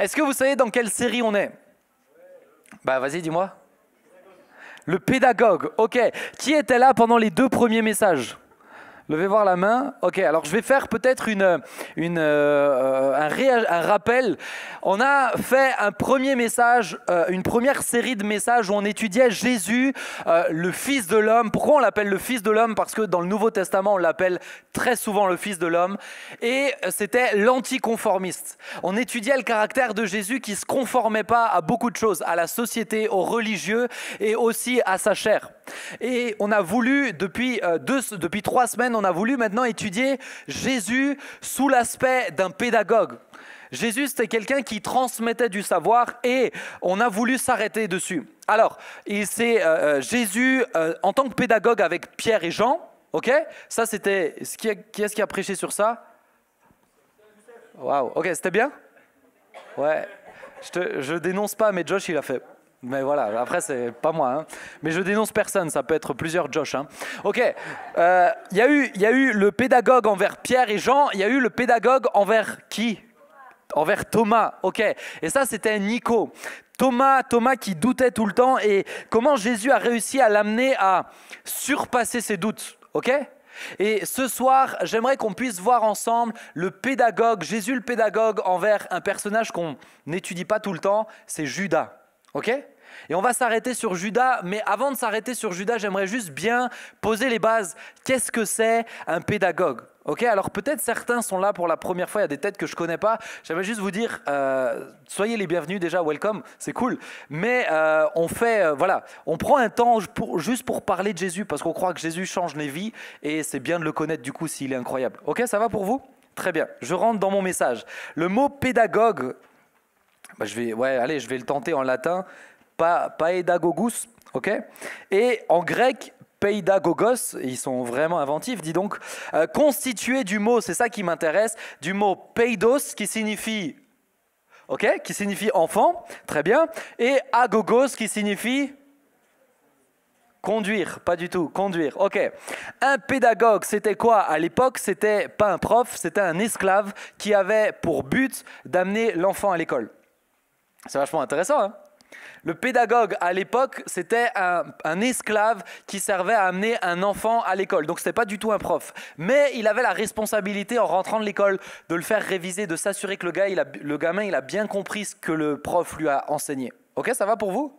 Est-ce que vous savez dans quelle série on est? Bah vas-y, dis-moi. Le pédagogue, ok. Qui était là pendant les 2 premiers messages? Levez voir la main. Ok, alors je vais faire peut-être un rappel. On a fait un premier message, une première série de messages où on étudiait Jésus, le Fils de l'homme. Pourquoi on l'appelle le Fils de l'homme? Parce que dans le Nouveau Testament, on l'appelle très souvent le Fils de l'homme. Et c'était l'anticonformiste. On étudiait le caractère de Jésus qui ne se conformait pas à beaucoup de choses, à la société, aux religieux et aussi à sa chair. Et on a voulu, depuis 3 semaines, on a voulu maintenant étudier Jésus sous l'aspect d'un pédagogue. Jésus, c'était quelqu'un qui transmettait du savoir et on a voulu s'arrêter dessus. Alors, c'est Jésus en tant que pédagogue avec Pierre et Jean, ok? Ça, c'était... Qui est-ce qui a prêché sur ça? Waouh, ok, c'était bien? Ouais, je dénonce pas, mais Josh, il a fait... Mais voilà, après, c'est pas moi. Hein. Mais je dénonce personne, ça peut être plusieurs Josh. Hein. Ok, il y a eu le pédagogue envers Pierre et Jean, il y a eu le pédagogue envers qui? Envers Thomas, ok. Et ça, c'était Nico. Thomas qui doutait tout le temps et comment Jésus a réussi à l'amener à surpasser ses doutes, ok? Et ce soir, j'aimerais qu'on puisse voir ensemble le pédagogue, Jésus le pédagogue envers un personnage qu'on n'étudie pas tout le temps, c'est Judas. Ok? Et on va s'arrêter sur Judas, mais avant de s'arrêter sur Judas, j'aimerais juste bien poser les bases. Qu'est-ce que c'est un pédagogue? Ok? Alors peut-être certains sont là pour la première fois, il y a des têtes que je ne connais pas. J'aimerais juste vous dire, soyez les bienvenus déjà, welcome, c'est cool. Mais on prend un temps juste pour parler de Jésus, parce qu'on croit que Jésus change les vies, et c'est bien de le connaître du coup s'il est incroyable. Ok, ça va pour vous? Très bien, je rentre dans mon message. Le mot pédagogue... je vais le tenter en latin, paedagogus, ok? Et en grec, peidagogos, ils sont vraiment inventifs, dis donc, constitué du mot, c'est ça qui m'intéresse, du mot peidos qui signifie, ok? Qui signifie enfant, très bien, et agogos qui signifie conduire, pas du tout, conduire, ok. Un pédagogue, c'était quoi à l'époque? C'était pas un prof, c'était un esclave qui avait pour but d'amener l'enfant à l'école. C'est vachement intéressant, hein? Le pédagogue, à l'époque, c'était un esclave qui servait à amener un enfant à l'école. Donc, ce n'était pas du tout un prof. Mais il avait la responsabilité, en rentrant de l'école, de le faire réviser, de s'assurer que le gamin il a bien compris ce que le prof lui a enseigné. Ok, ça va pour vous?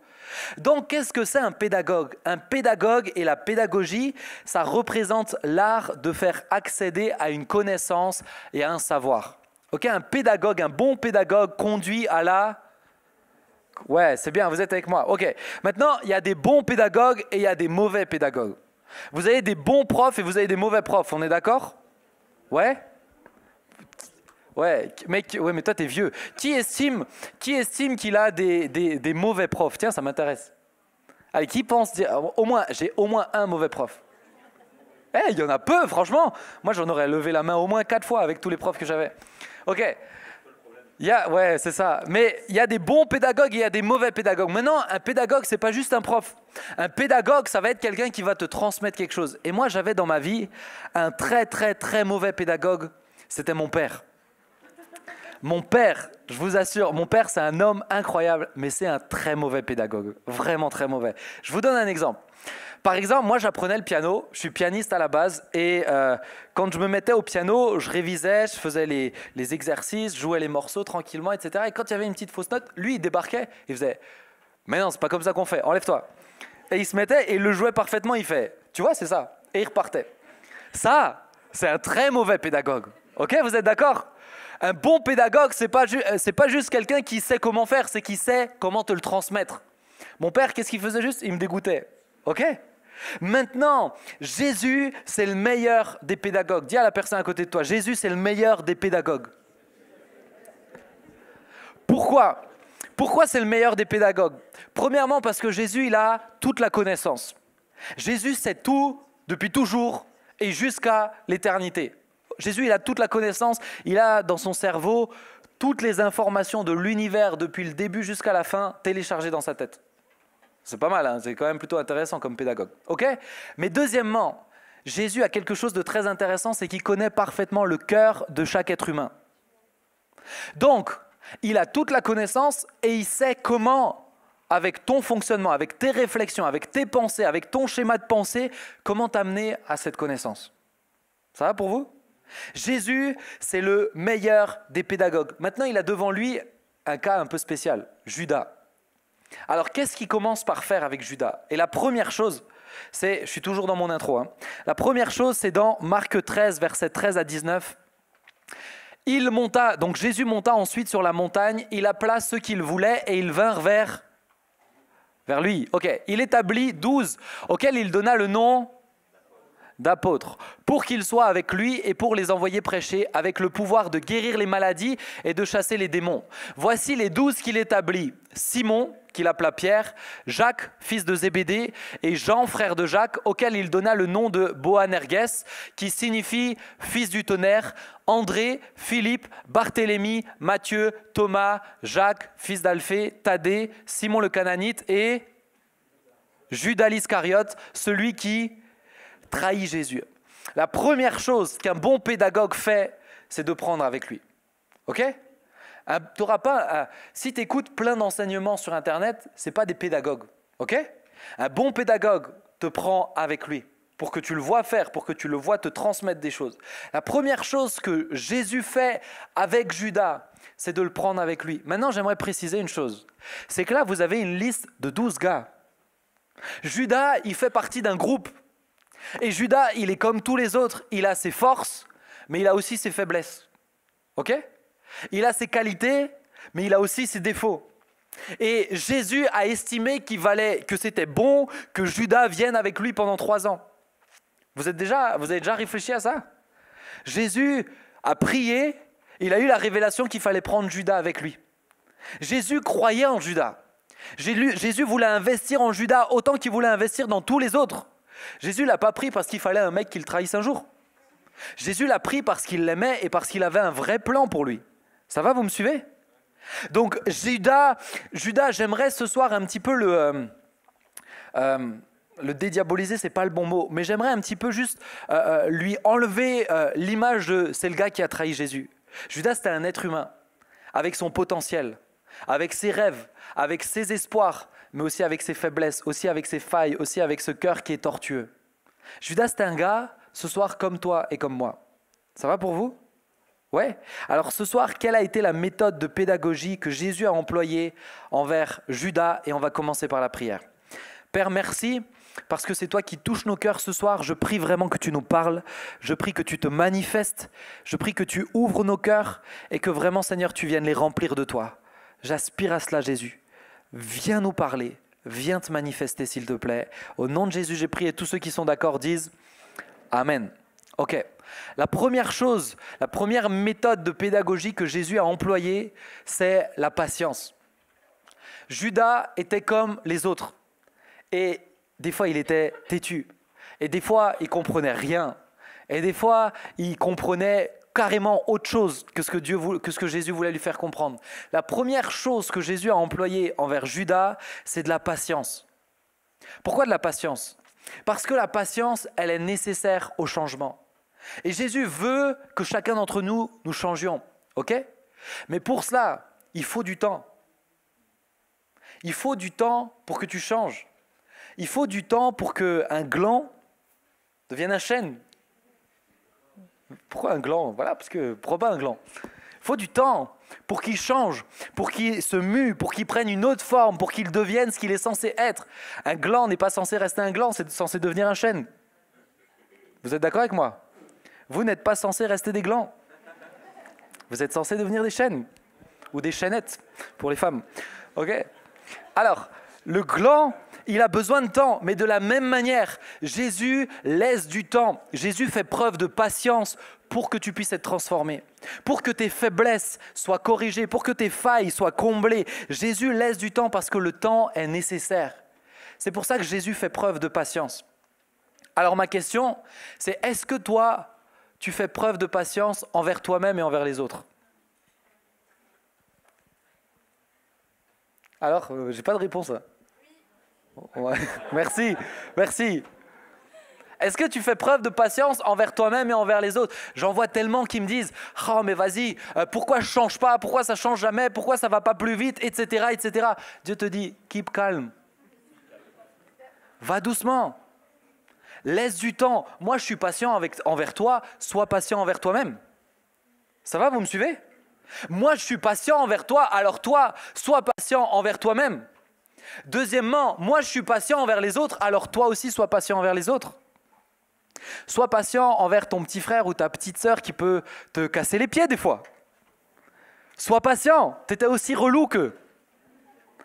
Donc, qu'est-ce que c'est un pédagogue? Un pédagogue et la pédagogie, ça représente l'art de faire accéder à une connaissance et à un savoir. Ok, un pédagogue, un bon pédagogue conduit à la... Ouais, c'est bien, vous êtes avec moi. Ok. Maintenant, il y a des bons pédagogues et il y a des mauvais pédagogues. Vous avez des bons profs et vous avez des mauvais profs, on est d'accord? Ouais? Ouais, mais toi, t'es vieux. Qui estime qu'il a des mauvais profs? Tiens, ça m'intéresse. Allez, qui pense dire, j'ai au moins un mauvais prof? Il y en a peu, franchement. Moi, j'en aurais levé la main au moins 4 fois avec tous les profs que j'avais. Ok. Ouais, c'est ça. Mais il y a des bons pédagogues et il y a des mauvais pédagogues. Maintenant, un pédagogue, c'est pas juste un prof. Un pédagogue, ça va être quelqu'un qui va te transmettre quelque chose. Et moi, j'avais dans ma vie un très, très, très mauvais pédagogue. C'était mon père. Mon père, je vous assure, mon père, c'est un homme incroyable, mais c'est un très mauvais pédagogue. Vraiment très mauvais. Je vous donne un exemple. Par exemple, moi, j'apprenais le piano. Je suis pianiste à la base. Et quand je me mettais au piano, je révisais, je faisais les exercices, je jouais les morceaux tranquillement, etc. Et quand il y avait une petite fausse note, lui, il débarquait. Il faisait « Mais non, c'est pas comme ça qu'on fait. Enlève-toi. » Et il se mettait et il le jouait parfaitement. Il fait « Tu vois, c'est ça. » Et il repartait. Ça, c'est un très mauvais pédagogue. Ok, vous êtes d'accord? Un bon pédagogue, c'est pas juste quelqu'un qui sait comment faire, c'est qui sait comment te le transmettre. Mon père, qu'est-ce qu'il faisait juste? Il me dégoûtait. Ok? Maintenant, Jésus, c'est le meilleur des pédagogues. Dis à la personne à côté de toi, Jésus, c'est le meilleur des pédagogues. Pourquoi? Pourquoi c'est le meilleur des pédagogues? Premièrement, parce que Jésus, il a toute la connaissance. Jésus sait tout depuis toujours et jusqu'à l'éternité. Jésus, il a toute la connaissance, il a dans son cerveau toutes les informations de l'univers depuis le début jusqu'à la fin téléchargées dans sa tête. C'est pas mal, hein, c'est quand même plutôt intéressant comme pédagogue. Ok? Mais deuxièmement, Jésus a quelque chose de très intéressant, c'est qu'il connaît parfaitement le cœur de chaque être humain. Donc, Il a toute la connaissance et il sait comment, avec ton fonctionnement, avec tes réflexions, avec tes pensées, avec ton schéma de pensée, comment t'amener à cette connaissance. Ça va pour vous? Jésus, c'est le meilleur des pédagogues. Maintenant, il a devant lui un cas un peu spécial, Judas. Alors, qu'est-ce qu'il commence par faire avec Judas? Et la première chose, je suis toujours dans mon intro, hein. La première chose, c'est dans Marc 13, versets 13 à 19. Donc Jésus monta ensuite sur la montagne, il appela ceux qu'il voulait et ils vinrent vers lui. Ok, il établit 12 auxquels il donna le nom d'apôtres, pour qu'ils soient avec lui et pour les envoyer prêcher, avec le pouvoir de guérir les maladies et de chasser les démons. Voici les 12 qu'il établit: Simon, qu'il appela Pierre, Jacques, fils de Zébédée, et Jean, frère de Jacques, auquel il donna le nom de Boanerges, qui signifie fils du tonnerre, André, Philippe, Barthélemy, Matthieu, Thomas, Jacques, fils d'Alphée, Thaddée, Simon le Cananite et Judas l'Iscariote, celui qui trahit Jésus. La première chose qu'un bon pédagogue fait, c'est de prendre avec lui. Ok ? T'auras pas, si tu écoutes plein d'enseignements sur Internet, ce n'est pas des pédagogues. Ok ? Un bon pédagogue te prend avec lui pour que tu le vois faire, pour que tu le vois te transmettre des choses. La première chose que Jésus fait avec Judas, c'est de le prendre avec lui. Maintenant, j'aimerais préciser une chose. C'est que là, vous avez une liste de 12 gars. Judas, il fait partie d'un groupe. Et Judas, il est comme tous les autres. Il a ses forces, mais il a aussi ses faiblesses. Ok ? Il a ses qualités, mais il a aussi ses défauts. Et Jésus a estimé que c'était bon que Judas vienne avec lui pendant 3 ans. Vous avez déjà réfléchi à ça? Jésus a prié, il a eu la révélation qu'il fallait prendre Judas avec lui. Jésus croyait en Judas. Jésus voulait investir en Judas autant qu'il voulait investir dans tous les autres. Jésus ne l'a pas pris parce qu'il fallait un mec qui le trahisse un jour. Jésus l'a pris parce qu'il l'aimait et parce qu'il avait un vrai plan pour lui. Ça va, vous me suivez? Donc Judas, j'aimerais ce soir un petit peu le dédiaboliser, c'est pas le bon mot, mais j'aimerais un petit peu juste lui enlever l'image de c'est le gars qui a trahi Jésus. Judas, c'était un être humain, avec son potentiel, avec ses rêves, avec ses espoirs, mais aussi avec ses faiblesses, aussi avec ses failles, aussi avec ce cœur qui est tortueux. Judas, c'était un gars, ce soir, comme toi et comme moi. Ça va pour vous? Ouais. Alors ce soir, quelle a été la méthode de pédagogie que Jésus a employée envers Judas? Et on va commencer par la prière. Père, merci, parce que c'est toi qui touches nos cœurs ce soir. Je prie vraiment que tu nous parles. Je prie que tu te manifestes. Je prie que tu ouvres nos cœurs et que vraiment, Seigneur, tu viennes les remplir de toi. J'aspire à cela, Jésus. Viens nous parler. Viens te manifester, s'il te plaît. Au nom de Jésus, j'ai prié. Tous ceux qui sont d'accord disent Amen. Ok. La première chose, la première méthode de pédagogie que Jésus a employée, c'est la patience. Judas était comme les autres. Et des fois, il était têtu. Et des fois, il comprenait rien. Et des fois, il comprenait carrément autre chose que ce que Jésus voulait lui faire comprendre. La première chose que Jésus a employée envers Judas, c'est de la patience. Pourquoi de la patience? Parce que la patience, elle est nécessaire au changement. Et Jésus veut que chacun d'entre nous changions. Ok? Mais pour cela, il faut du temps. Il faut du temps pour que tu changes. Il faut du temps pour qu'un gland devienne un chêne. Pourquoi un gland? Voilà, parce que pourquoi pas un gland? Il faut du temps pour qu'il change, pour qu'il se mue, pour qu'il prenne une autre forme, pour qu'il devienne ce qu'il est censé être. Un gland n'est pas censé rester un gland, c'est censé devenir un chêne. Vous êtes d'accord avec moi? Vous n'êtes pas censé rester des glands. Vous êtes censé devenir des chênes ou des chênettes pour les femmes. Ok? Alors, le gland, il a besoin de temps, mais de la même manière, Jésus laisse du temps. Jésus fait preuve de patience pour que tu puisses être transformé, pour que tes faiblesses soient corrigées, pour que tes failles soient comblées. Jésus laisse du temps parce que le temps est nécessaire. C'est pour ça que Jésus fait preuve de patience. Alors ma question, c'est est-ce que toi, tu fais preuve de patience envers toi-même et envers les autres? Alors, j'ai pas de réponse. Ouais. Merci. Est-ce que tu fais preuve de patience envers toi-même et envers les autres? J'en vois tellement qui me disent « Oh mais vas-y, pourquoi je ne change pas? Pourquoi ça ne change jamais? Pourquoi ça ne va pas plus vite? Etc. etc. » Dieu te dit « Keep calm. Va doucement. Laisse du temps. Moi, je suis patient envers toi. Sois patient envers toi-même. » Ça va, vous me suivez? Moi, je suis patient envers toi. Alors toi, sois patient envers toi-même. Deuxièmement, moi, je suis patient envers les autres. Alors toi aussi, sois patient envers les autres. Sois patient envers ton petit frère ou ta petite sœur qui peut te casser les pieds des fois. Sois patient. Tu étais aussi relou qu'eux.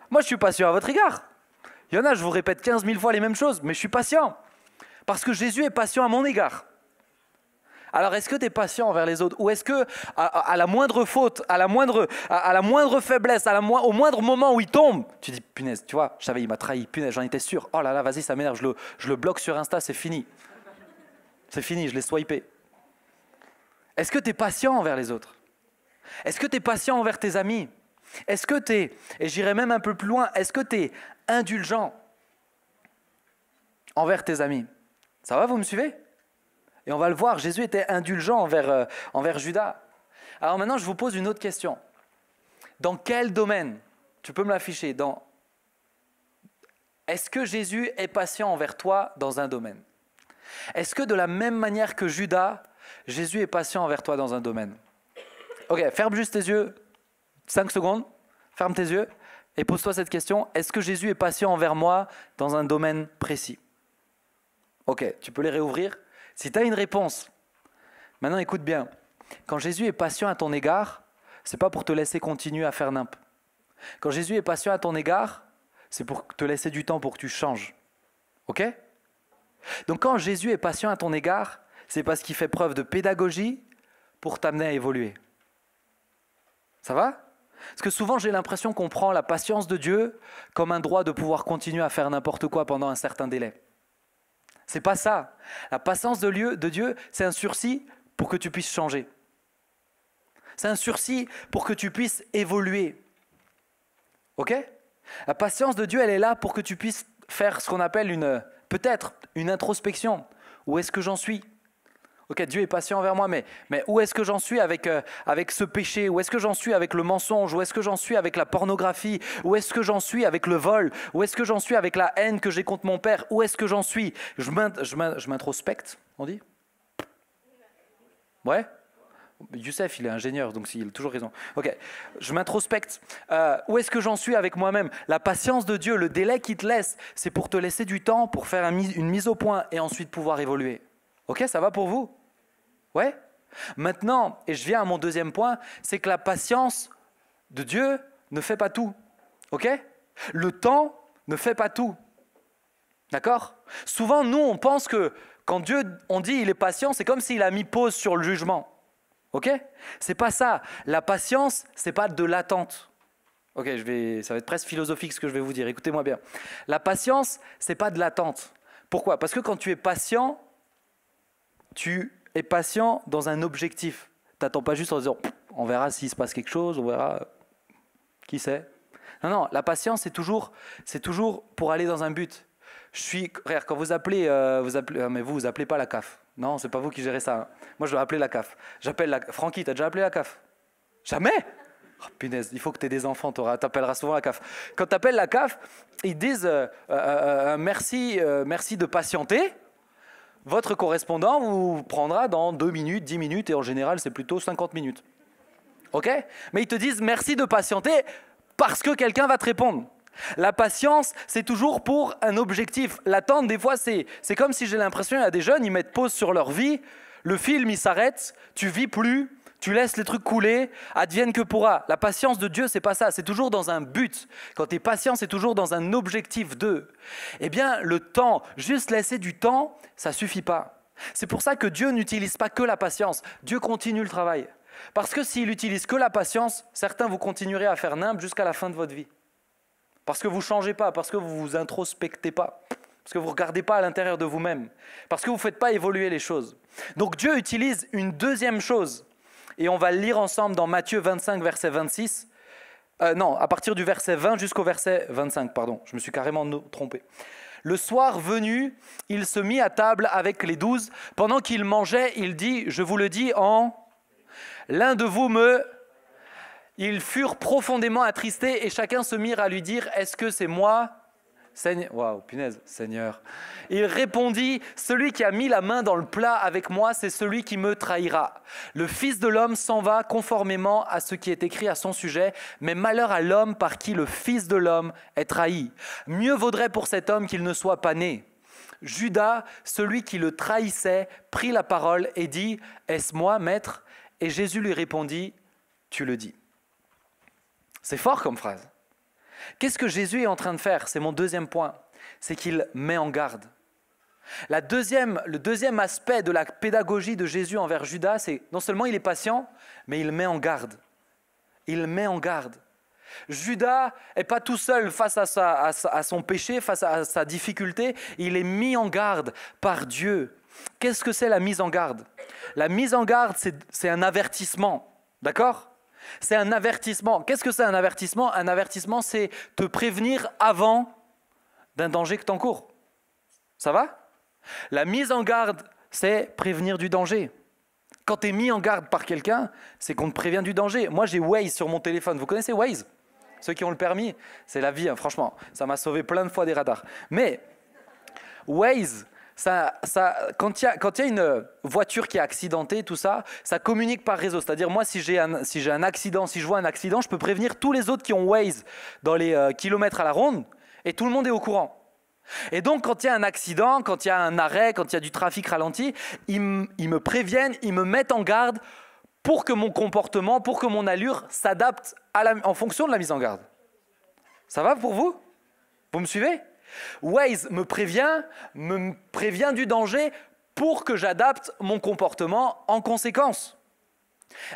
Moi, je suis patient à votre égard. Il y en a, je vous répète 15 000 fois les mêmes choses, mais je suis patient. Parce que Jésus est patient à mon égard. Alors, est-ce que tu es patient envers les autres? Ou est-ce que, à la moindre faute, à la moindre faiblesse, au moindre moment où il tombe, tu dis, punaise, tu vois, je savais, il m'a trahi, punaise, j'en étais sûr. Oh là là, vas-y, ça m'énerve, je le bloque sur Insta, c'est fini. C'est fini, je l'ai swipé. Est-ce que tu es patient envers les autres? Est-ce que tu es patient envers tes amis? Est-ce que tu es, et j'irai même un peu plus loin, est-ce que tu es indulgent envers tes amis? Ça va, vous me suivez? Et on va le voir, Jésus était indulgent envers Judas. Alors maintenant, je vous pose une autre question. Dans quel domaine, tu peux me l'afficher, est-ce que Jésus est patient envers toi dans un domaine? Est-ce que de la même manière que Judas, Jésus est patient envers toi dans un domaine? Ok, ferme juste tes yeux, 5 secondes, ferme tes yeux et pose-toi cette question. Est-ce que Jésus est patient envers moi dans un domaine précis? Ok, tu peux les réouvrir. Si tu as une réponse, maintenant écoute bien. Quand Jésus est patient à ton égard, ce n'est pas pour te laisser continuer à faire nimp. Quand Jésus est patient à ton égard, c'est pour te laisser du temps pour que tu changes. Ok? Donc quand Jésus est patient à ton égard, c'est parce qu'il fait preuve de pédagogie pour t'amener à évoluer. Ça va? Parce que souvent j'ai l'impression qu'on prend la patience de Dieu comme un droit de pouvoir continuer à faire n'importe quoi pendant un certain délai. C'est pas ça. La patience de Dieu, c'est un sursis pour que tu puisses changer. C'est un sursis pour que tu puisses évoluer. Ok? La patience de Dieu, elle est là pour que tu puisses faire ce qu'on appelle peut-être une introspection. Où est-ce que j'en suis? Ok, Dieu est patient envers moi, mais où est-ce que j'en suis avec ce péché? Où est-ce que j'en suis avec le mensonge? Où est-ce que j'en suis avec la pornographie? Où est-ce que j'en suis avec le vol? Où est-ce que j'en suis avec la haine que j'ai contre mon père? Où est-ce que j'en suis? Je m'introspecte, on dit? Ouais? Youssef, il est ingénieur, donc il a toujours raison. Ok, je m'introspecte. Où est-ce que j'en suis avec moi-même? La patience de Dieu, le délai qu'il te laisse, c'est pour te laisser du temps, pour faire une mise au point et ensuite pouvoir évoluer. Ok, ça va pour vous? Ouais? Maintenant, et je viens à mon deuxième point, c'est que la patience de Dieu ne fait pas tout. Ok? Le temps ne fait pas tout. D'accord? Souvent, nous, on pense que quand Dieu, on dit il est patient, c'est comme s'il a mis pause sur le jugement. Ok? C'est pas ça. La patience, c'est pas de l'attente. Ok, ça va être presque philosophique ce que je vais vous dire. Écoutez-moi bien. La patience, c'est pas de l'attente. Pourquoi? Parce que quand tu es patient dans un objectif. Tu n'attends pas juste en disant on verra s'il se passe quelque chose, on verra qui sait. Non, la patience, c'est toujours pour aller dans un but. Regarde, quand vous appelez, mais vous appelez pas la CAF. Non, c'est pas vous qui gérez ça. Hein. Moi, je dois appeler la CAF. Francky, t'as déjà appelé la CAF? Jamais? Oh, punaise, il faut que tu aies des enfants, t'appelleras souvent la CAF. Quand tu appelles la CAF, ils disent merci de patienter. Votre correspondant vous prendra dans 2 minutes, 10 minutes, et en général, c'est plutôt 50 minutes. Ok? Mais ils te disent merci de patienter parce que quelqu'un va te répondre. La patience, c'est toujours pour un objectif. L'attente, des fois, c'est comme si j'ai l'impression, il y a des jeunes, ils mettent pause sur leur vie, le film, il s'arrête, tu vis plus, tu laisses les trucs couler, advienne que pourra. La patience de Dieu, c'est pas ça, c'est toujours dans un but. Quand tu es patient, c'est toujours dans un objectif de. Eh bien, le temps, juste laisser du temps, ça suffit pas. C'est pour ça que Dieu n'utilise pas que la patience, Dieu continue le travail. Parce que s'il utilise que la patience, certains vous continuerez à faire nimble jusqu'à la fin de votre vie. Parce que vous ne changez pas, parce que vous ne vous introspectez pas, parce que vous ne regardez pas à l'intérieur de vous-même, parce que vous ne faites pas évoluer les choses. Donc Dieu utilise une deuxième chose, et on va le lire ensemble dans Matthieu 25, verset 26. À partir du verset 20 jusqu'au verset 25, pardon, je me suis carrément trompé. Le soir venu, il se mit à table avec les 12. Pendant qu'il mangeait, il dit, je vous le dis en... L'un de vous me... Ils furent profondément attristés et chacun se mirent à lui dire, est-ce que c'est moi ? Seigneur, waouh, punaise, Seigneur. Il répondit, celui qui a mis la main dans le plat avec moi, c'est celui qui me trahira. Le Fils de l'homme s'en va conformément à ce qui est écrit à son sujet, mais malheur à l'homme par qui le Fils de l'homme est trahi. Mieux vaudrait pour cet homme qu'il ne soit pas né. Judas, celui qui le trahissait, prit la parole et dit, est-ce moi, maître ? Et Jésus lui répondit, tu le dis. C'est fort comme phrase. Qu'est-ce que Jésus est en train de faire ? C'est mon deuxième point. C'est qu'il met en garde. Le deuxième aspect de la pédagogie de Jésus envers Judas, c'est non seulement il est patient, mais il met en garde. Il met en garde. Judas n'est pas tout seul face à son péché, face à sa difficulté. Il est mis en garde par Dieu. Qu'est-ce que c'est la mise en garde ? La mise en garde, c'est un avertissement. D'accord ? C'est un avertissement. Qu'est-ce que c'est un avertissement ? Un avertissement, c'est te prévenir avant d'un danger que tu encours. Ça va ? La mise en garde, c'est prévenir du danger. Quand tu es mis en garde par quelqu'un, c'est qu'on te prévient du danger. Moi, j'ai Waze sur mon téléphone. Vous connaissez Waze ? Ceux qui ont le permis, c'est la vie, hein, franchement. Ça m'a sauvé plein de fois des radars. Mais Waze... quand il y a une voiture qui est accidentée, tout ça, ça communique par réseau. C'est-à-dire, moi, si j'ai un accident, si je vois un accident, je peux prévenir tous les autres qui ont Waze dans les kilomètres à la ronde et tout le monde est au courant. Et donc, quand il y a un accident, quand il y a un arrêt, quand il y a du trafic ralenti, ils me préviennent, ils me mettent en garde pour que mon comportement, pour que mon allure s'adapte en fonction de la mise en garde. Ça va pour vous ? Vous me suivez ? Waze me prévient du danger pour que j'adapte mon comportement en conséquence.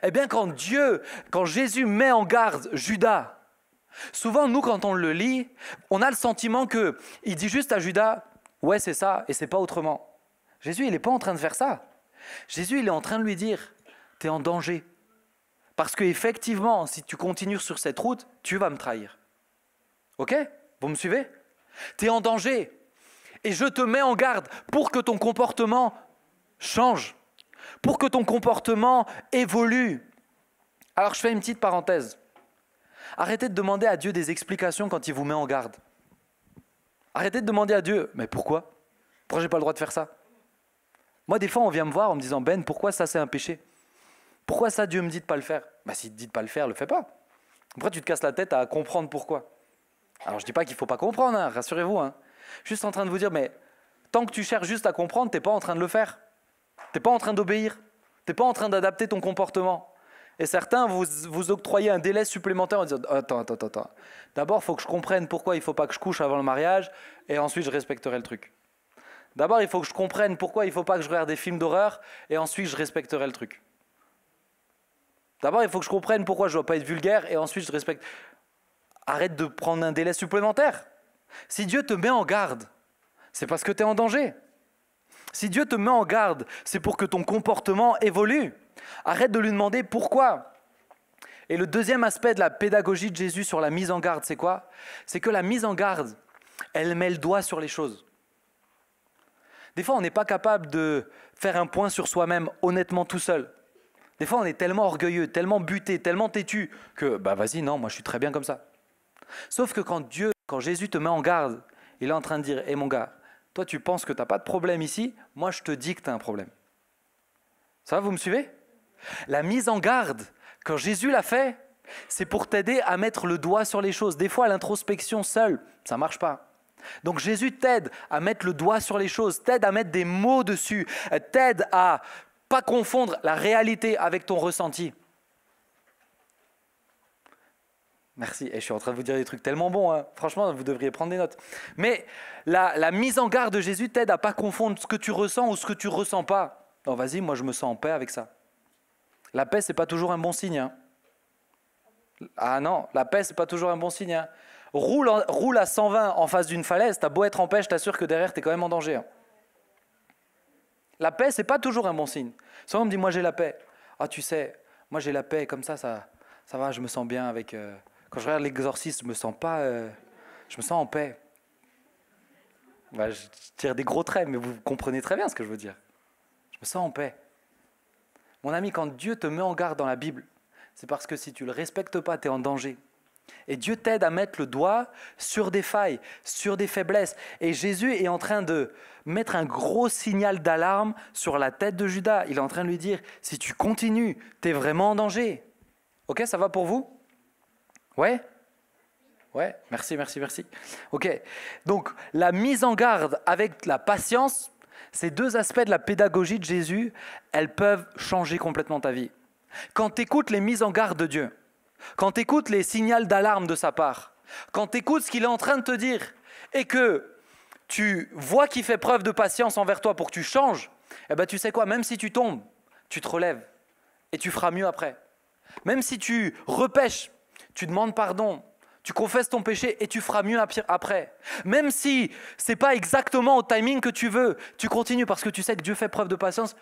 Eh bien, quand Jésus met en garde Judas, souvent, nous, quand on le lit, on a le sentiment qu'il dit juste à Judas, ouais, c'est ça, et c'est pas autrement. Jésus, il n'est pas en train de faire ça. Jésus, il est en train de lui dire, tu es en danger. Parce qu'effectivement, si tu continues sur cette route, tu vas me trahir. Ok ? Vous me suivez ? Tu es en danger et je te mets en garde pour que ton comportement change, pour que ton comportement évolue. Alors je fais une petite parenthèse. Arrêtez de demander à Dieu des explications quand il vous met en garde. Arrêtez de demander à Dieu, mais pourquoi ? Pourquoi j'ai pas le droit de faire ça ? Moi des fois on vient me voir en me disant, Ben, pourquoi ça c'est un péché ? Pourquoi ça Dieu me dit de pas le faire ? Bah s'il te dit de pas le faire, le fais pas. Pourquoi tu te casses la tête à comprendre pourquoi ? Alors je ne dis pas qu'il ne faut pas comprendre, hein, rassurez-vous. Hein. Juste en train de vous dire, mais tant que tu cherches juste à comprendre, tu n'es pas en train de le faire. Tu n'es pas en train d'obéir. Tu n'es pas en train d'adapter ton comportement. Et certains, vous octroyez un délai supplémentaire en disant, attends. D'abord, il faut que je comprenne pourquoi il ne faut pas que je couche avant le mariage, et ensuite je respecterai le truc. D'abord, il faut que je comprenne pourquoi il ne faut pas que je regarde des films d'horreur, et ensuite je respecterai le truc. D'abord, il faut que je comprenne pourquoi je ne dois pas être vulgaire, et ensuite je respecte... Arrête de prendre un délai supplémentaire. Si Dieu te met en garde, c'est parce que tu es en danger. Si Dieu te met en garde, c'est pour que ton comportement évolue. Arrête de lui demander pourquoi. Et le deuxième aspect de la pédagogie de Jésus sur la mise en garde, c'est quoi ? C'est que la mise en garde, elle met le doigt sur les choses. Des fois, on n'est pas capable de faire un point sur soi-même honnêtement tout seul. Des fois, on est tellement orgueilleux, tellement buté, tellement têtu que, vas-y, non, moi je suis très bien comme ça. Sauf que quand Jésus te met en garde, il est en train de dire, hé mon gars, toi tu penses que tu n'as pas de problème ici, moi je te dis que tu as un problème. Ça va, vous me suivez ? La mise en garde, quand Jésus l'a fait, c'est pour t'aider à mettre le doigt sur les choses. Des fois, l'introspection seule, ça ne marche pas. Donc Jésus t'aide à mettre le doigt sur les choses, t'aide à mettre des mots dessus, t'aide à pas confondre la réalité avec ton ressenti. Merci, et je suis en train de vous dire des trucs tellement bons, hein. Franchement, vous devriez prendre des notes. Mais la mise en garde de Jésus t'aide à ne pas confondre ce que tu ressens ou ce que tu ne ressens pas. Non, vas-y, moi je me sens en paix avec ça. La paix, ce n'est pas toujours un bon signe. Hein. Ah non, la paix, ce n'est pas toujours un bon signe. Hein. Roule à 120 en face d'une falaise, t'as beau être en paix, je t'assure que derrière, tu es quand même en danger. Hein. La paix, ce n'est pas toujours un bon signe. Souvent, on me dit, moi j'ai la paix. Ah, tu sais, moi j'ai la paix, comme ça va, je me sens bien avec... Quand je regarde l'exorciste, je me sens en paix. Bah, je tire des gros traits, mais vous comprenez très bien ce que je veux dire. Je me sens en paix. Mon ami, quand Dieu te met en garde dans la Bible, c'est parce que si tu ne le respectes pas, tu es en danger. Et Dieu t'aide à mettre le doigt sur des failles, sur des faiblesses. Et Jésus est en train de mettre un gros signal d'alarme sur la tête de Judas. Il est en train de lui dire, si tu continues, tu es vraiment en danger. Ok, ça va pour vous? Ouais? Ouais, merci. Ok, donc la mise en garde avec la patience, ces deux aspects de la pédagogie de Jésus, elles peuvent changer complètement ta vie. Quand tu écoutes les mises en garde de Dieu, quand tu écoutes les signaux d'alarme de sa part, quand tu écoutes ce qu'il est en train de te dire et que tu vois qu'il fait preuve de patience envers toi pour que tu changes, eh ben tu sais quoi, même si tu tombes, tu te relèves et tu feras mieux après. Même si tu repèches, tu demandes pardon, tu confesses ton péché et tu feras mieux après. Même si ce n'est pas exactement au timing que tu veux, tu continues parce que tu sais que Dieu fait preuve de patience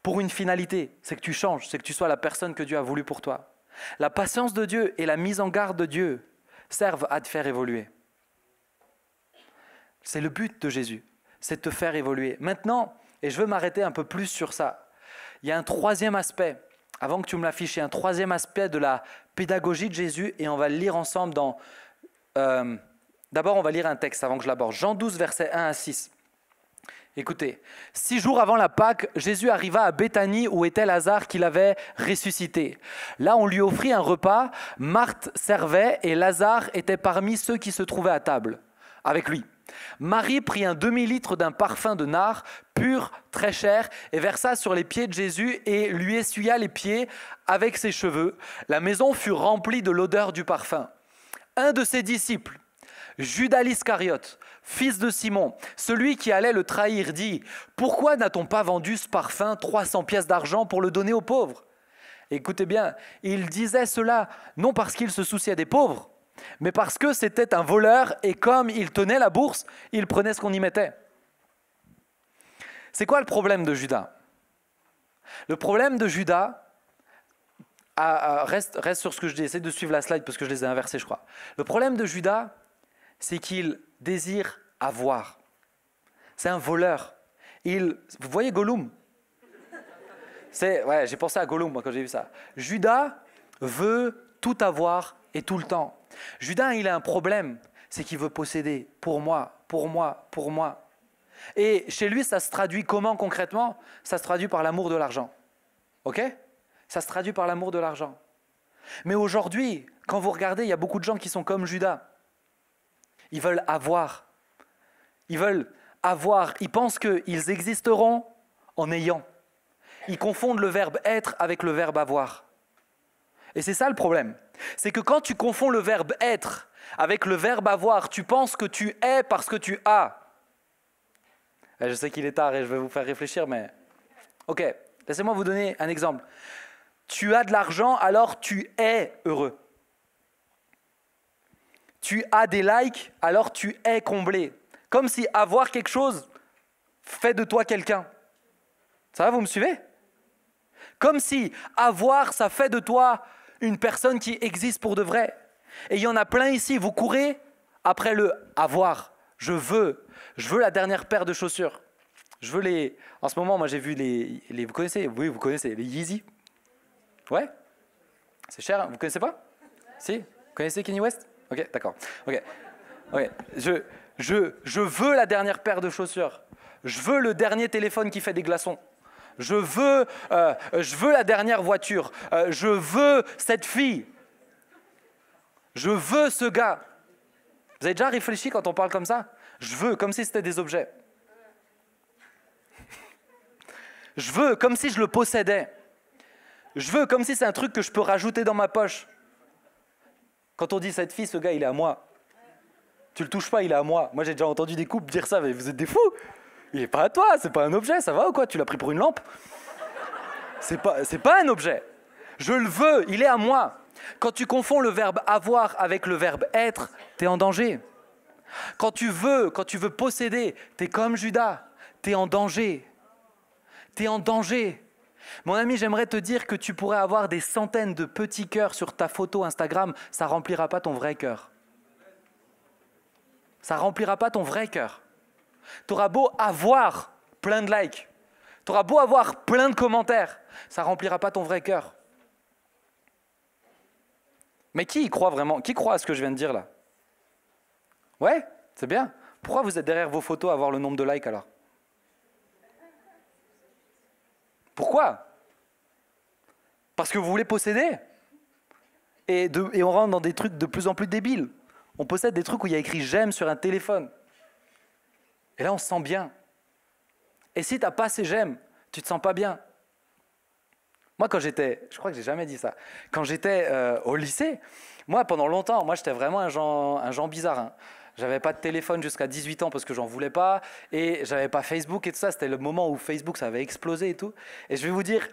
pour une finalité, c'est que tu changes, c'est que tu sois la personne que Dieu a voulu pour toi. La patience de Dieu et la mise en garde de Dieu servent à te faire évoluer. C'est le but de Jésus, c'est de te faire évoluer. Maintenant, et je veux m'arrêter un peu plus sur ça, il y a un troisième aspect, avant que tu me l'affiches, il y a un troisième aspect de la pédagogie de Jésus et on va le lire ensemble dans... D'abord, on va lire un texte avant que je l'aborde. Jean 12, versets 1 à 6. Écoutez, 6 jours avant la Pâque, Jésus arriva à Béthanie où était Lazare qu'il avait ressuscité. Là, on lui offrit un repas, Marthe servait et Lazare était parmi ceux qui se trouvaient à table avec lui. Marie prit un demi-litre d'un parfum de nard, pur, très cher, et versa sur les pieds de Jésus et lui essuya les pieds avec ses cheveux. La maison fut remplie de l'odeur du parfum. Un de ses disciples, Judas l'Iscariote, fils de Simon, celui qui allait le trahir, dit « Pourquoi n'a-t-on pas vendu ce parfum 300 pièces d'argent pour le donner aux pauvres ?» Écoutez bien, il disait cela non parce qu'il se souciait des pauvres, mais parce que c'était un voleur et comme il tenait la bourse, il prenait ce qu'on y mettait. C'est quoi le problème de Judas? Le problème de Judas, reste sur ce que je dis, essaie de suivre la slide parce que je les ai inversés je crois. Le problème de Judas, c'est qu'il désire avoir. C'est un voleur. Vous voyez Gollum? Ouais, j'ai pensé à Gollum moi, quand j'ai vu ça. Judas veut tout avoir et tout le temps. Judas, il a un problème, c'est qu'il veut posséder pour moi. Et chez lui, ça se traduit comment concrètement? Ça se traduit par l'amour de l'argent. Ok? Ça se traduit par l'amour de l'argent. Mais aujourd'hui, quand vous regardez, il y a beaucoup de gens qui sont comme Judas. Ils veulent avoir. Ils pensent qu'ils existeront en ayant. Ils confondent le verbe être avec le verbe avoir. Et c'est ça le problème. C'est que quand tu confonds le verbe être avec le verbe avoir, tu penses que tu es parce que tu as. Je sais qu'il est tard et je vais vous faire réfléchir, mais... Ok, laissez-moi vous donner un exemple. Tu as de l'argent, alors tu es heureux. Tu as des likes, alors tu es comblé. Comme si avoir quelque chose fait de toi quelqu'un. Ça va, vous me suivez? Comme si avoir, ça fait de toi une personne qui existe pour de vrai. Et il y en a plein ici, vous courez après le avoir. Je veux la dernière paire de chaussures. Je veux les... En ce moment, moi j'ai vu les... Vous connaissez? Oui, vous connaissez les Yeezy. Ouais? C'est cher, hein? Vous connaissez pas? Si? Vous connaissez Kanye West? Ok, d'accord. Ok. Je veux la dernière paire de chaussures. Je veux le dernier téléphone qui fait des glaçons. Je veux la dernière voiture. Je veux cette fille. Je veux ce gars. Vous avez déjà réfléchi quand on parle comme ça? Je veux, comme si c'était des objets. Je veux, comme si je le possédais. Je veux, comme si c'est un truc que je peux rajouter dans ma poche. Quand on dit cette fille, ce gars, il est à moi. Tu le touches pas, il est à moi. Moi, j'ai déjà entendu des couples dire ça, mais vous êtes des fous. Il est pas à toi, c'est pas un objet, ça va ou quoi? Tu l'as pris pour une lampe? C'est pas un objet. Je le veux, il est à moi. Quand tu confonds le verbe avoir avec le verbe être, tu es en danger. Quand tu veux posséder, tu es comme Judas, tu es en danger. Tu es en danger. Mon ami, j'aimerais te dire que tu pourrais avoir des centaines de petits cœurs sur ta photo Instagram, ça ne remplira pas ton vrai cœur. Ça ne remplira pas ton vrai cœur. Tu auras beau avoir plein de likes, tu auras beau avoir plein de commentaires, ça ne remplira pas ton vrai cœur. Mais qui y croit vraiment? Qui croit à ce que je viens de dire là? Ouais, c'est bien. Pourquoi vous êtes derrière vos photos à voir le nombre de likes alors? Pourquoi? Parce que vous voulez posséder. Et on rentre dans des trucs de plus en plus débiles. On possède des trucs où il y a écrit j'aime sur un téléphone. Et là on se sent bien. Et si tu n'as pas ces j'aime, tu ne te sens pas bien. Moi quand j'étais, je crois que j'ai jamais dit ça, quand j'étais au lycée, moi pendant longtemps, moi j'étais vraiment un genre bizarre. Hein. J'avais pas de téléphone jusqu'à 18 ans parce que j'en voulais pas. Et j'avais pas Facebook et tout ça. C'était le moment où Facebook ça avait explosé et tout. Et je vais vous dire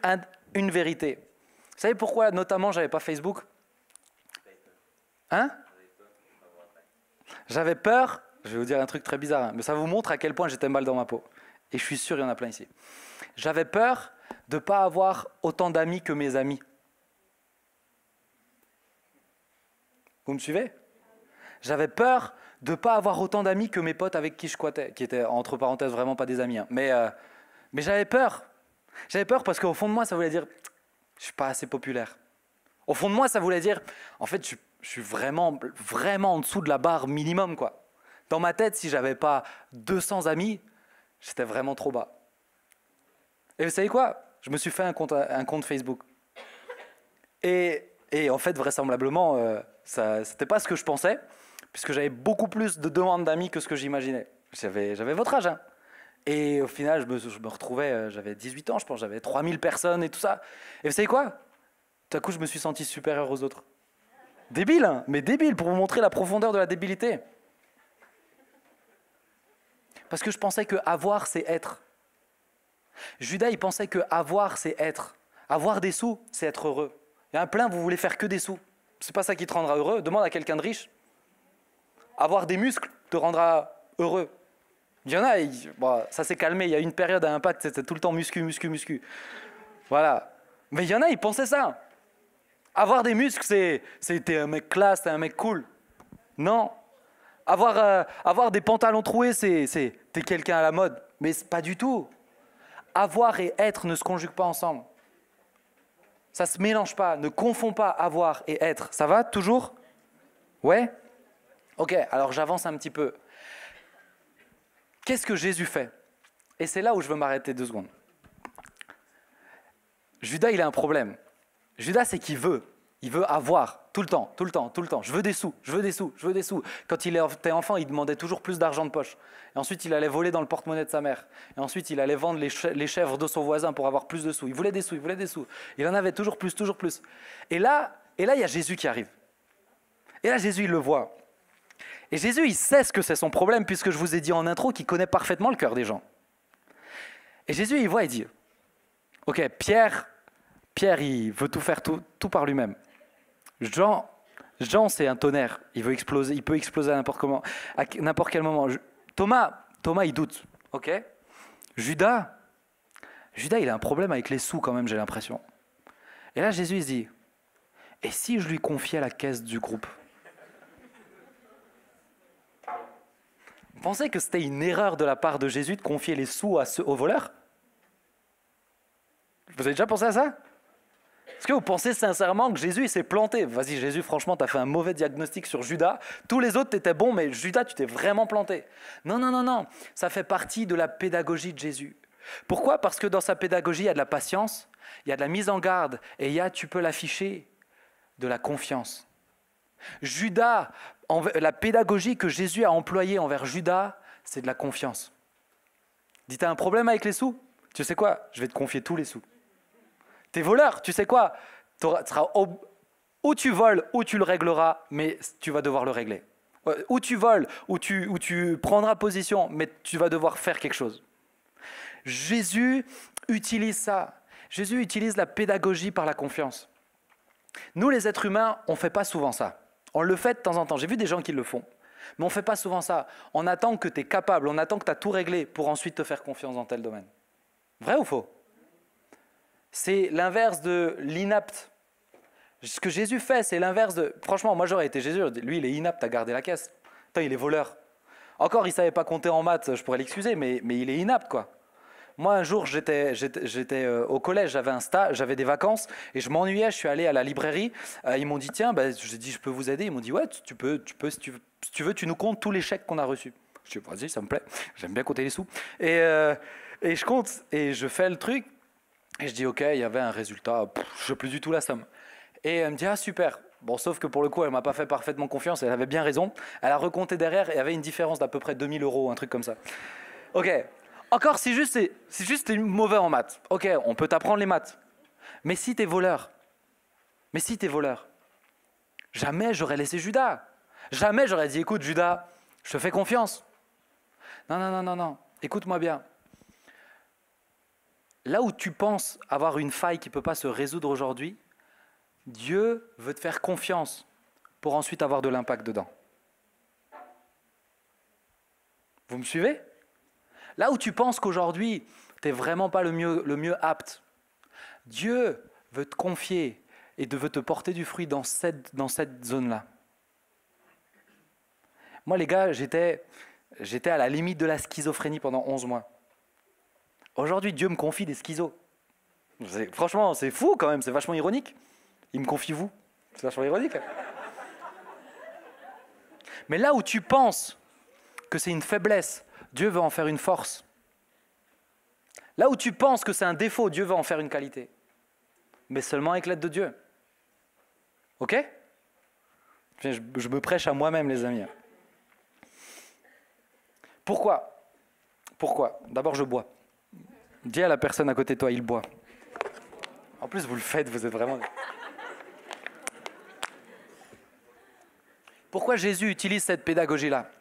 une vérité. Vous savez pourquoi notamment j'avais pas Facebook? Hein? J'avais peur, je vais vous dire un truc très bizarre, hein, mais ça vous montre à quel point j'étais mal dans ma peau. Et je suis sûr, il y en a plein ici. J'avais peur de ne pas avoir autant d'amis que mes amis. Vous me suivez? J'avais peur de ne pas avoir autant d'amis que mes potes avec qui je squattais, qui étaient entre parenthèses vraiment pas des amis. Hein. Mais j'avais peur. J'avais peur parce qu'au fond de moi, ça voulait dire je ne suis pas assez populaire. Au fond de moi, ça voulait dire en fait, je suis vraiment, vraiment en dessous de la barre minimum, quoi. Dans ma tête, si j'avais pas 200 amis, j'étais vraiment trop bas. Et vous savez quoi? Je me suis fait un compte Facebook. Et en fait, vraisemblablement, c'était pas ce que je pensais, puisque j'avais beaucoup plus de demandes d'amis que ce que j'imaginais. J'avais votre âge, hein. Et au final, je me retrouvais, j'avais 18 ans, je pense, j'avais 3000 personnes et tout ça. Et vous savez quoi? Tout à coup, je me suis senti supérieur aux autres. Débile, hein, mais débile, pour vous montrer la profondeur de la débilité. Parce que je pensais que avoir, c'est être. Judas, il pensait que avoir, c'est être. Avoir des sous, c'est être heureux. Il y a un plein, vous voulez faire que des sous. C'est pas ça qui te rendra heureux. Demande à quelqu'un de riche. Avoir des muscles te rendra heureux. Il y en a, bon, ça s'est calmé. Il y a une période à impact, c'était tout le temps muscu, muscu, muscu. Voilà. Mais il y en a, ils pensaient ça. Avoir des muscles, t'es un mec classe, t'es un mec cool. Non. Avoir des pantalons troués, t'es quelqu'un à la mode. Mais pas du tout. Avoir et être ne se conjuguent pas ensemble. Ça ne se mélange pas. Ne confonds pas avoir et être. Ça va toujours? Ouais? Ok, alors j'avance un petit peu. Qu'est-ce que Jésus fait? Et c'est là où je veux m'arrêter 2 secondes. Judas, il a un problème. Judas, c'est qu'il veut. Il veut avoir, tout le temps, tout le temps, tout le temps. Je veux des sous, je veux des sous, je veux des sous. Quand il était enfant, il demandait toujours plus d'argent de poche. Et ensuite, il allait voler dans le porte-monnaie de sa mère. Et ensuite, il allait vendre les chèvres de son voisin pour avoir plus de sous. Il voulait des sous, il voulait des sous. Il en avait toujours plus, toujours plus. Et là, il y a Jésus qui arrive. Et là, Jésus, il le voit. Et Jésus, il sait ce que c'est son problème, puisque je vous ai dit en intro qu'il connaît parfaitement le cœur des gens. Et Jésus, il voit et dit, ok, Pierre, il veut tout faire tout par lui-même. Jean, c'est un tonnerre. Il veut exploser, il peut exploser à n'importe quel moment. Thomas, il doute. Ok. Judas, il a un problème avec les sous quand même, j'ai l'impression. Et là, Jésus, il se dit, et si je lui confiais la caisse du groupe? Vous pensez que c'était une erreur de la part de Jésus de confier les sous aux voleurs? Vous avez déjà pensé à ça? Est-ce que vous pensez sincèrement que Jésus il s'est planté? Vas-y Jésus, franchement, tu as fait un mauvais diagnostic sur Judas. Tous les autres, tu étais bon, mais Judas, tu t'es vraiment planté. Non. Ça fait partie de la pédagogie de Jésus. Pourquoi? Parce que dans sa pédagogie, il y a de la patience, il y a de la mise en garde, et il y a, tu peux l'afficher, de la confiance. Judas, la pédagogie que Jésus a employée envers Judas, c'est de la confiance. Dis, t'as un problème avec les sous? Tu sais quoi? Je vais te confier tous les sous. T'es voleur, tu sais quoi? Ou tu voles, ou tu le régleras, mais tu vas devoir le régler. Ou tu voles, ou tu prendras position, mais tu vas devoir faire quelque chose. Jésus utilise ça. Jésus utilise la pédagogie par la confiance. Nous, les êtres humains, on ne fait pas souvent ça. On le fait de temps en temps. J'ai vu des gens qui le font. Mais on ne fait pas souvent ça. On attend que tu es capable, on attend que tu as tout réglé pour ensuite te faire confiance dans tel domaine. Vrai ou faux? C'est l'inverse de l'inapte. Ce que Jésus fait, c'est l'inverse de... Franchement, moi j'aurais été Jésus, lui il est inapte à garder la caisse. Attends, il est voleur. Encore, il ne savait pas compter en maths, je pourrais l'excuser, mais il est inapte, quoi. Moi, un jour, j'étais au collège, j'avais un stage, j'avais des vacances et je m'ennuyais. Je suis allé à la librairie. Ils m'ont dit, tiens, j'ai dit, je peux vous aider. Ils m'ont dit, ouais, tu peux, si tu veux, tu nous comptes tous les chèques qu'on a reçus. Je dis, vas-y, ça me plaît. J'aime bien compter les sous. Et je compte et je fais le truc. Et je dis, ok, il y avait un résultat. Je n'ai plus du tout la somme. Et elle me dit, ah, super. Bon, sauf que pour le coup, elle ne m'a pas fait parfaitement confiance. Elle avait bien raison. Elle a recompté derrière et il y avait une différence d'à peu près 2000 €, un truc comme ça. Ok. Encore, si juste t'es mauvais en maths, ok, on peut t'apprendre les maths. Mais si t'es voleur, jamais j'aurais laissé Judas. Jamais j'aurais dit, écoute Judas, je te fais confiance. Non, écoute-moi bien. Là où tu penses avoir une faille qui ne peut pas se résoudre aujourd'hui, Dieu veut te faire confiance pour ensuite avoir de l'impact dedans. Vous me suivez ? Là où tu penses qu'aujourd'hui, tu n'es vraiment pas le mieux apte, Dieu veut te confier et veut te porter du fruit dans cette zone-là. Moi, les gars, j'étais à la limite de la schizophrénie pendant 11 mois. Aujourd'hui, Dieu me confie des schizos. Franchement, c'est fou quand même, c'est vachement ironique. Il me confie vous. C'est vachement ironique. Mais là où tu penses que c'est une faiblesse, Dieu veut en faire une force. Là où tu penses que c'est un défaut, Dieu veut en faire une qualité. Mais seulement avec l'aide de Dieu. Ok ? Je me prêche à moi-même, les amis. Pourquoi ? D'abord, je bois. Dis à la personne à côté de toi, il boit. En plus, vous le faites, vous êtes vraiment... Pourquoi Jésus utilise cette pédagogie-là ?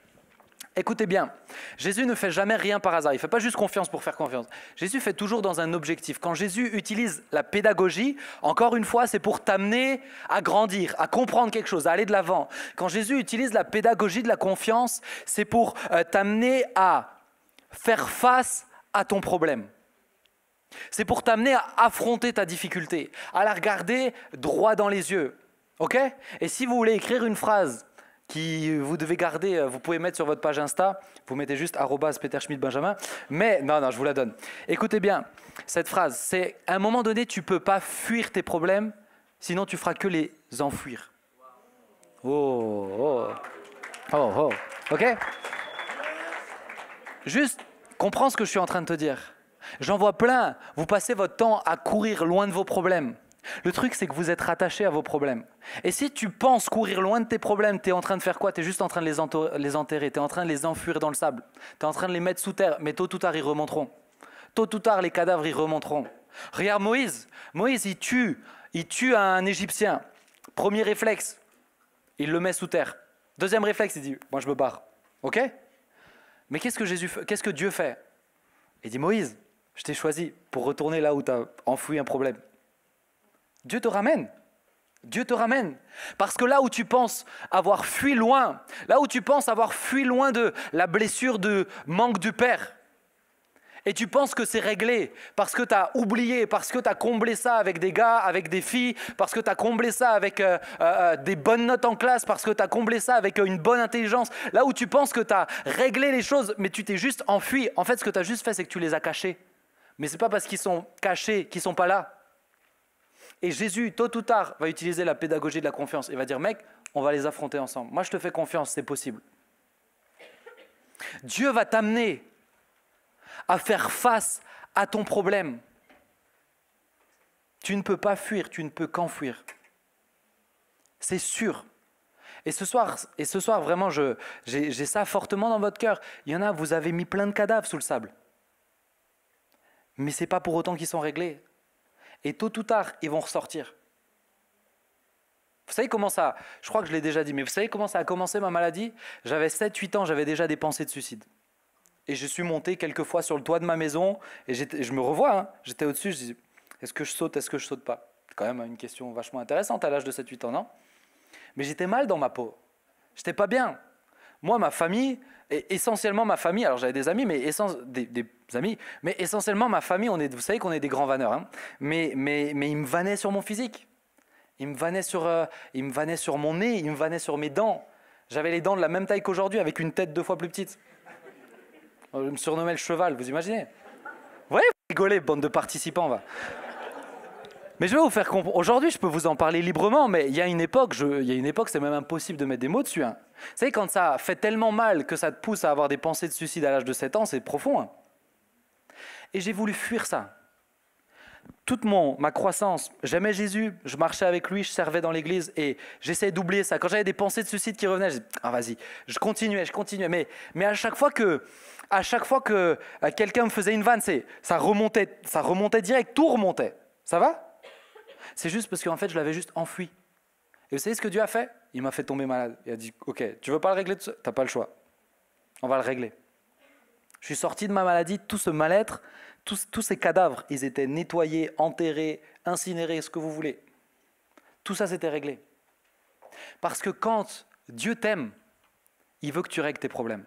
Écoutez bien, Jésus ne fait jamais rien par hasard. Il ne fait pas juste confiance pour faire confiance. Jésus fait toujours dans un objectif. Quand Jésus utilise la pédagogie, encore une fois, c'est pour t'amener à grandir, à comprendre quelque chose, à aller de l'avant. Quand Jésus utilise la pédagogie de la confiance, c'est pour t'amener à faire face à ton problème. C'est pour t'amener à affronter ta difficulté, à la regarder droit dans les yeux. Ok ? Et si vous voulez écrire une phrase qui vous devez garder, vous pouvez mettre sur votre page Insta, vous mettez juste @PeterSchmidtBenjamin, mais non, je vous la donne. Écoutez bien, cette phrase, c'est à un moment donné, tu ne peux pas fuir tes problèmes, sinon tu feras que les enfuir. Oh, ok ? Juste, comprends ce que je suis en train de te dire. J'en vois plein, vous passez votre temps à courir loin de vos problèmes. Le truc, c'est que vous êtes rattaché à vos problèmes. Et si tu penses courir loin de tes problèmes, tu es en train de faire quoi ? Tu es juste en train de les enterrer, tu es en train de les enfouir dans le sable. Tu es en train de les mettre sous terre, mais tôt ou tard, ils remonteront. Tôt ou tard, les cadavres, ils remonteront. Regarde Moïse. Moïse, il tue un Égyptien. Premier réflexe, il le met sous terre. Deuxième réflexe, il dit, moi je me barre. Ok ? Mais qu'est-ce que Dieu fait ? Il dit, Moïse, je t'ai choisi pour retourner là où tu as enfoui un problème. Dieu te ramène. Dieu te ramène. Parce que là où tu penses avoir fui loin, là où tu penses avoir fui loin de la blessure de manque du Père, et tu penses que c'est réglé parce que tu as oublié, parce que tu as comblé ça avec des gars, avec des filles, parce que tu as comblé ça avec des bonnes notes en classe, parce que tu as comblé ça avec une bonne intelligence, là où tu penses que tu as réglé les choses, mais tu t'es juste enfui. En fait, ce que tu as juste fait, c'est que tu les as cachés. Mais ce n'est pas parce qu'ils sont cachés qu'ils ne sont pas là. Et Jésus, tôt ou tard, va utiliser la pédagogie de la confiance. Il va dire, mec, on va les affronter ensemble. Moi, je te fais confiance, c'est possible. Dieu va t'amener à faire face à ton problème. Tu ne peux pas fuir, tu ne peux qu'enfuir. C'est sûr. Et ce soir vraiment, j'ai ça fortement dans votre cœur. Il y en a, vous avez mis plein de cadavres sous le sable. Mais ce n'est pas pour autant qu'ils sont réglés. Et tôt ou tard, ils vont ressortir. Vous savez comment ça, je crois que je l'ai déjà dit, mais vous savez comment ça a commencé ma maladie ? J'avais 7-8 ans, j'avais déjà des pensées de suicide. Et je suis monté quelques fois sur le toit de ma maison, et je me revois, hein, j'étais au-dessus, je dis, est-ce que je saute pas ? C'est quand même une question vachement intéressante à l'âge de 7-8 ans, non ? Mais j'étais mal dans ma peau, j'étais pas bien. Moi, ma famille, et essentiellement ma famille, alors j'avais des amis, mais des amis, mais essentiellement ma famille, vous savez qu'on est des grands vanneurs, hein, mais ils me vannaient sur mon physique, ils me vannaient sur mon nez, ils me vannaient sur mes dents. J'avais les dents de la même taille qu'aujourd'hui, avec une tête 2 fois plus petite. Je me surnommais le cheval, vous imaginez? Ouais, vous rigolez, bande de participants, va. Mais je vais vous faire comprendre. Aujourd'hui, je peux vous en parler librement, mais il y a une époque, c'est même impossible de mettre des mots dessus. Hein. Vous savez, quand ça fait tellement mal que ça te pousse à avoir des pensées de suicide à l'âge de 7 ans, c'est profond. Hein. Et j'ai voulu fuir ça. Toute ma croissance, j'aimais Jésus, je marchais avec lui, je servais dans l'église et j'essayais d'oublier ça. Quand j'avais des pensées de suicide qui revenaient, je disais, ah vas-y, je continuais. Mais à chaque fois que quelqu'un me faisait une vanne, ça remontait direct, tout remontait. Ça va? C'est juste parce qu'en fait, je l'avais juste enfui. Et vous savez ce que Dieu a fait? Il m'a fait tomber malade. Il a dit, ok, tu veux pas le régler tout seul? T'as pas le choix. On va le régler. Je suis sorti de ma maladie, tout ce mal-être, tous ces cadavres, ils étaient nettoyés, enterrés, incinérés, ce que vous voulez. Tout ça, c'était réglé. Parce que quand Dieu t'aime, il veut que tu règles tes problèmes.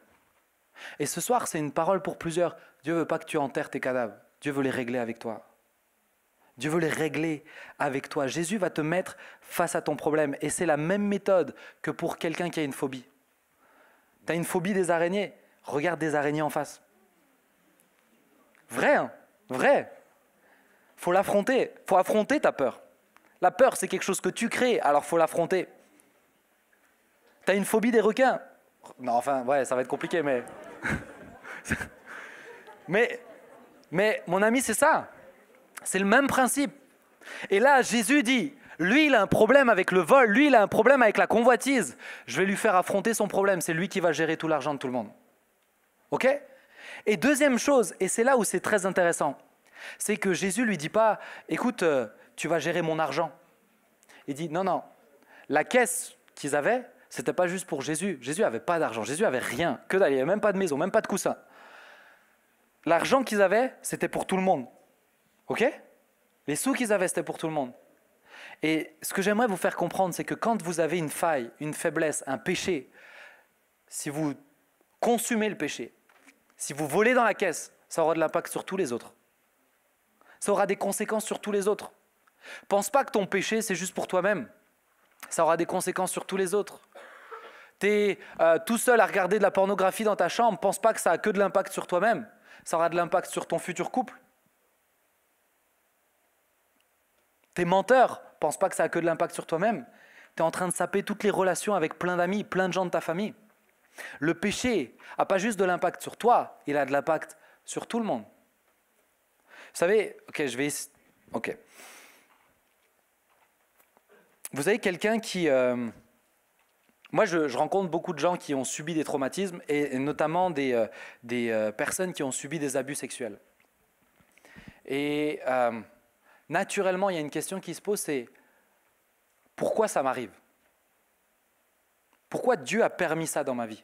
Et ce soir, c'est une parole pour plusieurs. Dieu ne veut pas que tu enterres tes cadavres. Dieu veut les régler avec toi. Dieu veut les régler avec toi. Jésus va te mettre face à ton problème. Et c'est la même méthode que pour quelqu'un qui a une phobie. Tu as une phobie des araignées? Regarde des araignées en face. Vrai, hein? Vrai. Faut l'affronter. Faut affronter ta peur. La peur, c'est quelque chose que tu crées, alors faut l'affronter. Tu as une phobie des requins? Non, enfin, ouais, ça va être compliqué, mais... mais mon ami, c'est ça. C'est le même principe. Et là, Jésus dit, lui, il a un problème avec le vol, lui, il a un problème avec la convoitise. Je vais lui faire affronter son problème, c'est lui qui va gérer tout l'argent de tout le monde. Ok? Et deuxième chose, et c'est là où c'est très intéressant, c'est que Jésus lui dit pas, écoute, tu vas gérer mon argent. Il dit, non, la caisse qu'ils avaient, c'était pas juste pour Jésus. Jésus n'avait pas d'argent, Jésus n'avait rien, que dalle, il n'y avait même pas de maison, même pas de coussin. L'argent qu'ils avaient, c'était pour tout le monde. Ok? Les sous qu'ils avaient, c'était pour tout le monde. Et ce que j'aimerais vous faire comprendre, c'est que quand vous avez une faille, une faiblesse, un péché, si vous consumez le péché, si vous volez dans la caisse, ça aura de l'impact sur tous les autres. Ça aura des conséquences sur tous les autres. Pense pas que ton péché, c'est juste pour toi-même. Ça aura des conséquences sur tous les autres. Tu es tout seul à regarder de la pornographie dans ta chambre, pense pas que ça a que de l'impact sur toi-même. Ça aura de l'impact sur ton futur couple. T'es menteur, pense pas que ça a que de l'impact sur toi-même. Tu es en train de saper toutes les relations avec plein d'amis, plein de gens de ta famille. Le péché n'a pas juste de l'impact sur toi, il a de l'impact sur tout le monde. Vous savez, ok. Vous avez quelqu'un qui... moi, je rencontre beaucoup de gens qui ont subi des traumatismes et notamment des personnes qui ont subi des abus sexuels. Et naturellement, il y a une question qui se pose, c'est pourquoi ça m'arrive? Pourquoi Dieu a permis ça dans ma vie?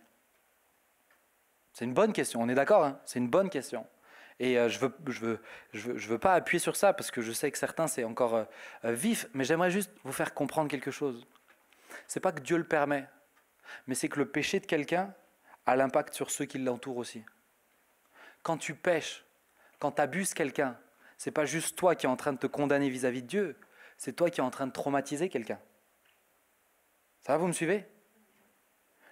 C'est une bonne question, on est d'accord, hein? C'est une bonne question. Et je veux pas appuyer sur ça parce que je sais que certains c'est encore vif, mais j'aimerais juste vous faire comprendre quelque chose. C'est pas que Dieu le permet, mais c'est que le péché de quelqu'un a l'impact sur ceux qui l'entourent aussi. Quand tu pèches, quand tu abuses quelqu'un, c'est pas juste toi qui es en train de te condamner vis-à-vis de Dieu, c'est toi qui es en train de traumatiser quelqu'un. Ça va, vous me suivez?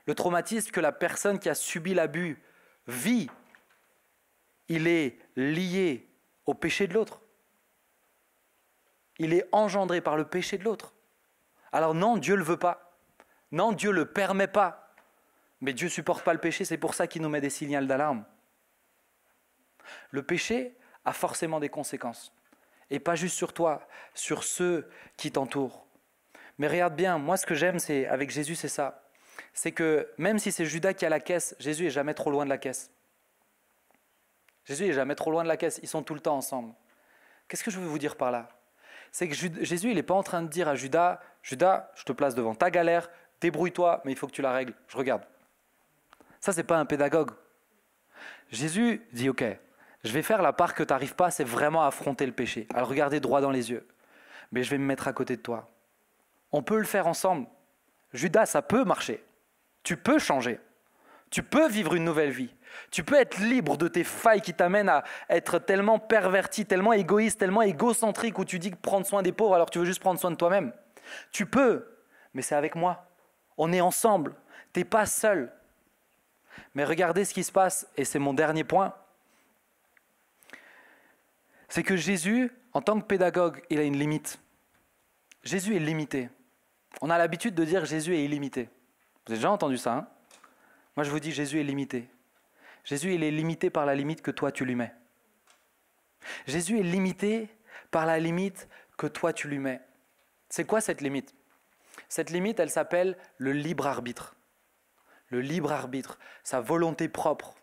Le traumatisme que la personne qui a subi l'abus vit, il est lié au péché de l'autre. Il est engendré par le péché de l'autre. Alors non, Dieu ne le veut pas. Non, Dieu ne le permet pas. Mais Dieu ne supporte pas le péché, c'est pour ça qu'il nous met des signaux d'alarme. Le péché a forcément des conséquences. Et pas juste sur toi, sur ceux qui t'entourent. Mais regarde bien, moi ce que j'aime avec Jésus, c'est ça. C'est que même si c'est Judas qui a la caisse, Jésus n'est jamais trop loin de la caisse. Jésus n'est jamais trop loin de la caisse, ils sont tout le temps ensemble. Qu'est-ce que je veux vous dire par là? C'est que Jésus, il n'est pas en train de dire à Judas, Judas, je te place devant ta galère, débrouille-toi, mais il faut que tu la règles, je regarde. Ça, ce n'est pas un pédagogue. Jésus dit, ok, je vais faire la part que tu n'arrives pas, c'est vraiment affronter le péché, à le regarder droit dans les yeux. Mais je vais me mettre à côté de toi. On peut le faire ensemble. Judas, ça peut marcher. Tu peux changer. Tu peux vivre une nouvelle vie. Tu peux être libre de tes failles qui t'amènent à être tellement perverti, tellement égoïste, tellement égocentrique, où tu dis que prendre soin des pauvres alors que tu veux juste prendre soin de toi-même. Tu peux, mais c'est avec moi. On est ensemble. Tu n'es pas seul. Mais regardez ce qui se passe, et c'est mon dernier point. C'est que Jésus, en tant que pédagogue, il a une limite. Jésus est limité. On a l'habitude de dire Jésus est illimité. Vous avez déjà entendu ça, hein? Moi, je vous dis Jésus est limité. Jésus, il est limité par la limite que toi, tu lui mets. Jésus est limité par la limite que toi, tu lui mets. C'est quoi cette limite? Cette limite, elle s'appelle le libre arbitre. Le libre arbitre, sa volonté propre.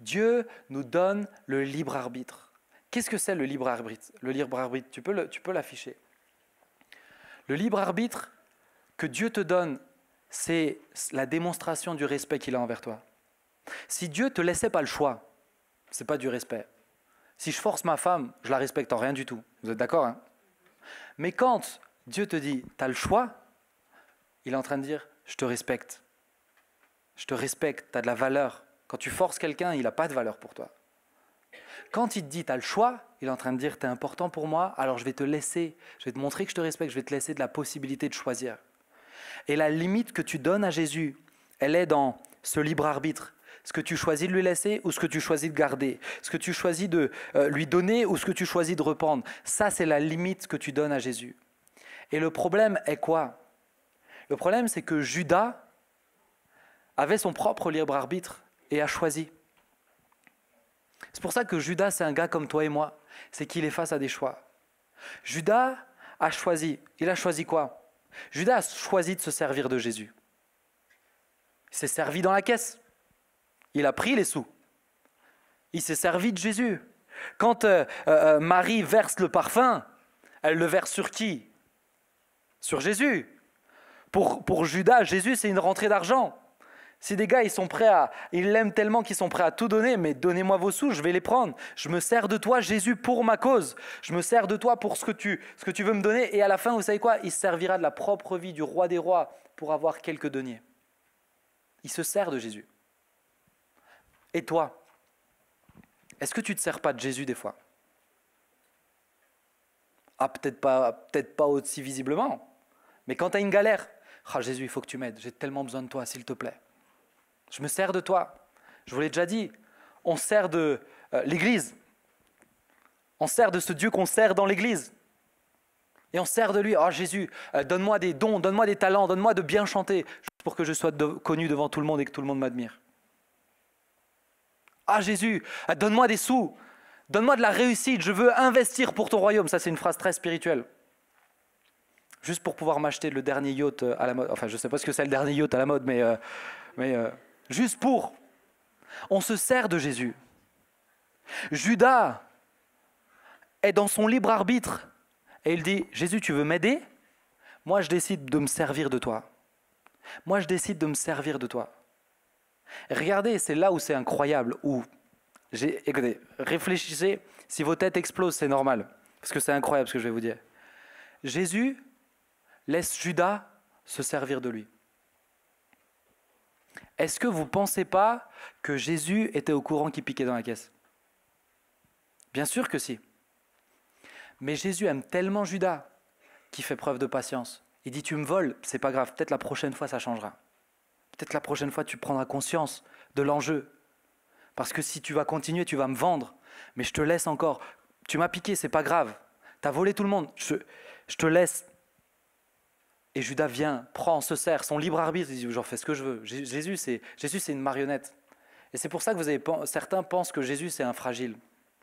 Dieu nous donne le libre arbitre. Qu'est-ce que c'est le libre arbitre? Le libre arbitre, tu peux l'afficher. Le libre arbitre que Dieu te donne, c'est la démonstration du respect qu'il a envers toi. Si Dieu ne te laissait pas le choix, ce n'est pas du respect. Si je force ma femme, je la respecte en rien du tout. Vous êtes d'accord, hein? Mais quand Dieu te dit, tu as le choix, il est en train de dire, je te respecte. Je te respecte, tu as de la valeur. Quand tu forces quelqu'un, il n'a pas de valeur pour toi. Quand il te dit, tu as le choix, il est en train de dire, tu es important pour moi, alors je vais te laisser, je vais te montrer que je te respecte, je vais te laisser de la possibilité de choisir. Et la limite que tu donnes à Jésus, elle est dans ce libre arbitre. Ce que tu choisis de lui laisser ou ce que tu choisis de garder. Ce que tu choisis de lui donner ou ce que tu choisis de reprendre. Ça, c'est la limite que tu donnes à Jésus. Et le problème est quoi? Le problème, c'est que Judas avait son propre libre arbitre et a choisi. C'est pour ça que Judas, c'est un gars comme toi et moi. C'est qu'il est face à des choix. Judas a choisi. Il a choisi quoi? Judas a choisi de se servir de Jésus. Il s'est servi dans la caisse. Il a pris les sous. Il s'est servi de Jésus. Quand Marie verse le parfum, elle le verse sur qui? Sur Jésus. Pour Judas, Jésus, c'est une rentrée d'argent. Si des gars, ils l'aiment tellement qu'ils sont prêts à tout donner, mais donnez-moi vos sous, je vais les prendre. Je me sers de toi, Jésus, pour ma cause. Je me sers de toi pour ce que tu veux me donner. Et à la fin, vous savez quoi? Il se servira de la propre vie du roi des rois pour avoir quelques deniers. Il se sert de Jésus. Et toi, est-ce que tu ne te sers pas de Jésus des fois? Ah, peut-être pas aussi visiblement. Mais quand tu as une galère, ah Jésus, il faut que tu m'aides, j'ai tellement besoin de toi, s'il te plaît. Je me sers de toi. Je vous l'ai déjà dit, on sert de l'Église. On sert de ce Dieu qu'on sert dans l'Église. Et on sert de lui. Oh Jésus, donne-moi des dons, donne-moi des talents, donne-moi de bien chanter, juste pour que je sois connu devant tout le monde et que tout le monde m'admire. Ah Jésus, donne-moi des sous, donne-moi de la réussite, je veux investir pour ton royaume. Ça, c'est une phrase très spirituelle. Juste pour pouvoir m'acheter le dernier yacht à la mode. Enfin, je ne sais pas ce que c'est le dernier yacht à la mode, mais juste pour. On se sert de Jésus. Judas est dans son libre arbitre et il dit, Jésus, tu veux m'aider? Moi, je décide de me servir de toi. Moi, je décide de me servir de toi. Et regardez, c'est là où c'est incroyable. Écoutez, réfléchissez, si vos têtes explosent, c'est normal. Parce que c'est incroyable ce que je vais vous dire. Jésus laisse Judas se servir de lui. Est-ce que vous ne pensez pas que Jésus était au courant qu'il piquait dans la caisse? Bien sûr que si. Mais Jésus aime tellement Judas qu'il fait preuve de patience. Il dit, tu me voles, c'est pas grave, peut-être la prochaine fois ça changera. Peut-être la prochaine fois tu prendras conscience de l'enjeu. Parce que si tu vas continuer, tu vas me vendre. Mais je te laisse encore. Tu m'as piqué, c'est pas grave. Tu as volé tout le monde. Je te laisse. Et Judas vient, prend, se sert, son libre arbitre, il dit, j'en fais ce que je veux. Jésus, c'est une marionnette. Et c'est pour ça que certains pensent que Jésus, c'est un fragile.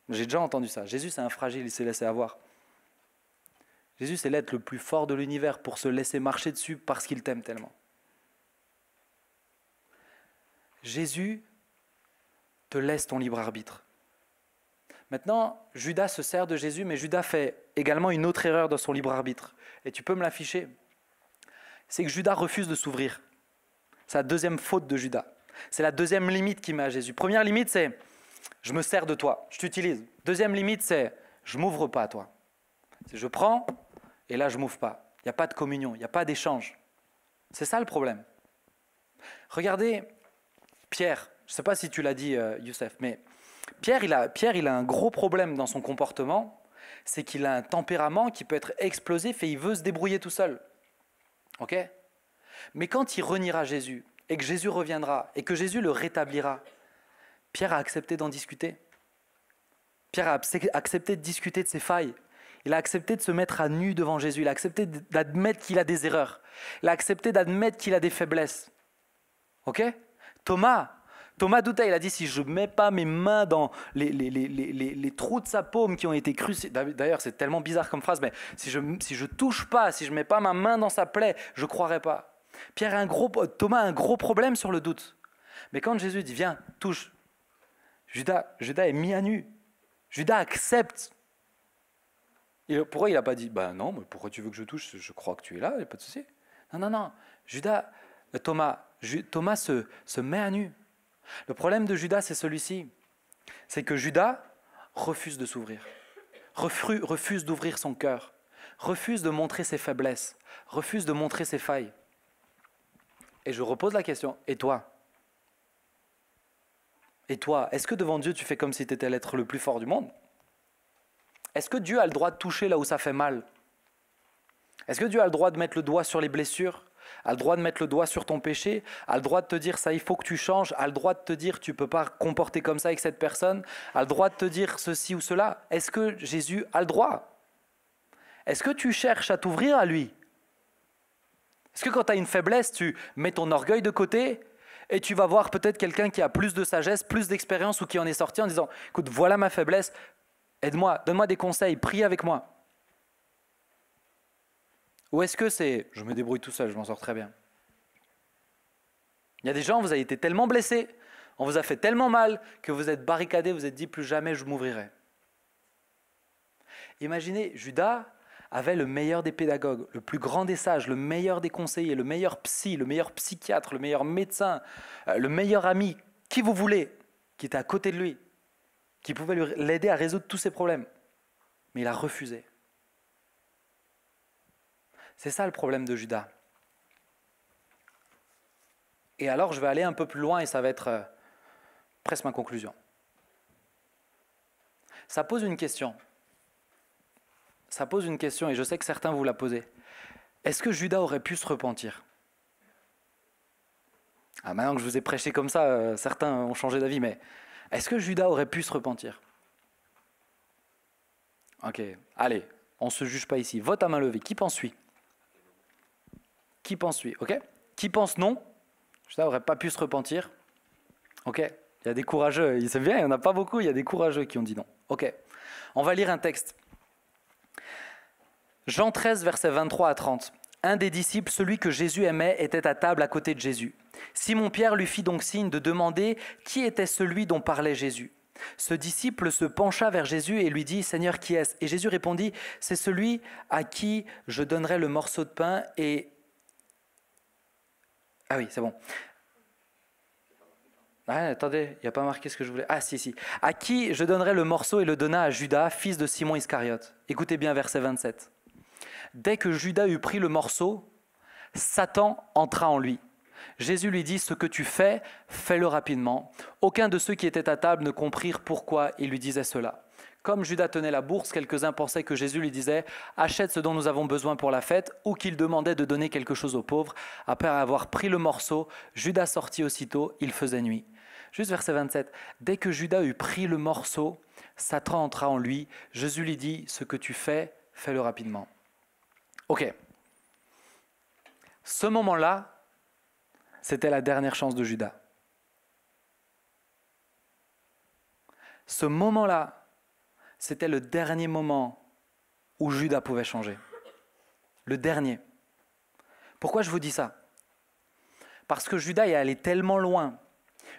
J'ai déjà entendu ça. Jésus, c'est un fragile, il s'est laissé avoir. Jésus, c'est l'être le plus fort de l'univers pour se laisser marcher dessus parce qu'il t'aime tellement. Jésus te laisse ton libre arbitre. Maintenant, Judas se sert de Jésus, mais Judas fait également une autre erreur dans son libre arbitre. Et tu peux me l'afficher. C'est que Judas refuse de s'ouvrir. C'est la deuxième faute de Judas. C'est la deuxième limite qu'il met à Jésus. Première limite, c'est je me sers de toi, je t'utilise. Deuxième limite, c'est je ne m'ouvre pas à toi. C'est je prends et là je ne m'ouvre pas. Il n'y a pas de communion, il n'y a pas d'échange. C'est ça le problème. Regardez Pierre, je ne sais pas si tu l'as dit Youssef, mais Pierre il a un gros problème dans son comportement, c'est qu'il a un tempérament qui peut être explosif et il veut se débrouiller tout seul. Ok ? Mais quand il reniera Jésus, et que Jésus reviendra et que Jésus le rétablira, Pierre a accepté d'en discuter. Pierre a accepté de discuter de ses failles. Il a accepté de se mettre à nu devant Jésus. Il a accepté d'admettre qu'il a des erreurs. Il a accepté d'admettre qu'il a des faiblesses. Ok ? Thomas doutait. Il a dit, si je ne mets pas mes mains dans les trous de sa paume qui ont été crucifiés. D'ailleurs, c'est tellement bizarre comme phrase, mais si je touche pas, si je ne mets pas ma main dans sa plaie, je ne croirai pas. Thomas a un gros problème sur le doute. Mais quand Jésus dit, viens, touche, Judas est mis à nu. Judas accepte. Pourquoi il n'a pas dit, non, mais pourquoi tu veux que je touche? Je crois que tu es là, il n'y a pas de souci. Non. Thomas se met à nu. Le problème de Judas, c'est celui-ci. C'est que Judas refuse de s'ouvrir, refuse d'ouvrir son cœur, refuse de montrer ses faiblesses, refuse de montrer ses failles. Et je repose la question, et toi? Et toi, est-ce que devant Dieu, tu fais comme si tu étais l'être le plus fort du monde? Est-ce que Dieu a le droit de toucher là où ça fait mal? Est-ce que Dieu a le droit de mettre le doigt sur les blessures? A le droit de mettre le doigt sur ton péché? A le droit de te dire ça, il faut que tu changes? A le droit de te dire tu ne peux pas comporter comme ça avec cette personne? A le droit de te dire ceci ou cela? Est-ce que Jésus a le droit? Est-ce que tu cherches à t'ouvrir à lui? Est-ce que quand tu as une faiblesse, tu mets ton orgueil de côté et tu vas voir peut-être quelqu'un qui a plus de sagesse, plus d'expérience ou qui en est sorti en disant « Écoute, voilà ma faiblesse, aide-moi, donne-moi des conseils, prie avec moi. » Ou est-ce que c'est « Je me débrouille tout seul, je m'en sors très bien ». Il y a des gens, vous avez été tellement blessés, on vous a fait tellement mal que vous êtes barricadés, vous êtes dit « Plus jamais je m'ouvrirai ». Imaginez, Judas avait le meilleur des pédagogues, le plus grand des sages, le meilleur des conseillers, le meilleur psy, le meilleur psychiatre, le meilleur médecin, le meilleur ami, qui vous voulez, qui était à côté de lui, qui pouvait l'aider à résoudre tous ses problèmes. Mais il a refusé. C'est ça le problème de Judas. Et alors je vais aller un peu plus loin et ça va être presque ma conclusion. Ça pose une question. Ça pose une question et je sais que certains vous la posez. Est-ce que Judas aurait pu se repentir? Maintenant que je vous ai prêché comme ça, certains ont changé d'avis, mais est-ce que Judas aurait pu se repentir? Ok, allez, on ne se juge pas ici. Vote à main levée. Qui pense oui? Qui pense oui? Ok. Qui pense non? Judas n'aurait pas pu se repentir? Ok. Il y a des courageux. C'est bien, il n'y en a pas beaucoup. Il y a des courageux qui ont dit non. Ok. On va lire un texte. Jean 13, versets 23 à 30. Un des disciples, celui que Jésus aimait, était à table à côté de Jésus. Simon-Pierre lui fit donc signe de demander qui était celui dont parlait Jésus. Ce disciple se pencha vers Jésus et lui dit « Seigneur, qui est-ce » Et Jésus répondit « C'est celui à qui je donnerai le morceau de pain et… » Ah oui, c'est bon. Ah, attendez, il n'y a pas marqué ce que je voulais. Ah si. « À qui je donnerai le morceau et le donna à Judas, fils de Simon Iscariote. » Écoutez bien verset 27. Dès que Judas eut pris le morceau, Satan entra en lui. Jésus lui dit « Ce que tu fais, fais-le rapidement. » Aucun de ceux qui étaient à table ne comprirent pourquoi il lui disait cela. Comme Judas tenait la bourse, quelques-uns pensaient que Jésus lui disait « Achète ce dont nous avons besoin pour la fête » ou qu'il demandait de donner quelque chose aux pauvres. Après avoir pris le morceau, Judas sortit aussitôt, il faisait nuit. Juste verset 27. Dès que Judas eut pris le morceau, Satan entra en lui. Jésus lui dit « Ce que tu fais, fais-le rapidement. » Ok. Ce moment-là, c'était la dernière chance de Judas. Ce moment-là, c'était le dernier moment où Judas pouvait changer. Le dernier. Pourquoi je vous dis ça? Parce que Judas est allé tellement loin.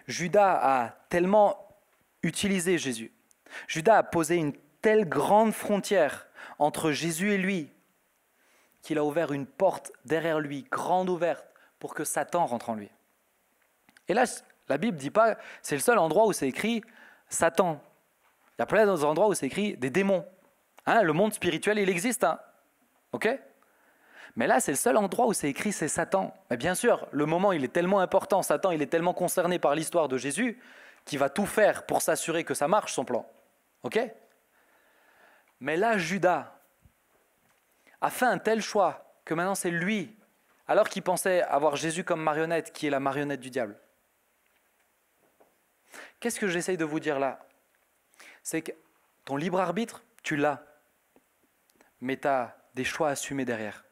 Judas a tellement utilisé Jésus. Judas a posé une telle grande frontière entre Jésus et lui qu'il a ouvert une porte derrière lui, grande ouverte, pour que Satan rentre en lui. Et là, la Bible ne dit pas, c'est le seul endroit où c'est écrit Satan. Il y a plein d'autres endroits où c'est écrit des démons. Hein, le monde spirituel, il existe. Hein, ok? Mais là, c'est le seul endroit où c'est écrit c'est Satan. Mais bien sûr, le moment, il est tellement important, Satan, il est tellement concerné par l'histoire de Jésus, qu'il va tout faire pour s'assurer que ça marche, son plan. Ok? Mais là, Judas a fait un tel choix que maintenant c'est lui alors qu'il pensait avoir Jésus comme marionnette, qui est la marionnette du diable. Qu'est-ce que j'essaye de vous dire là? C'est que ton libre arbitre, tu l'as, mais tu as des choix à assumer derrière.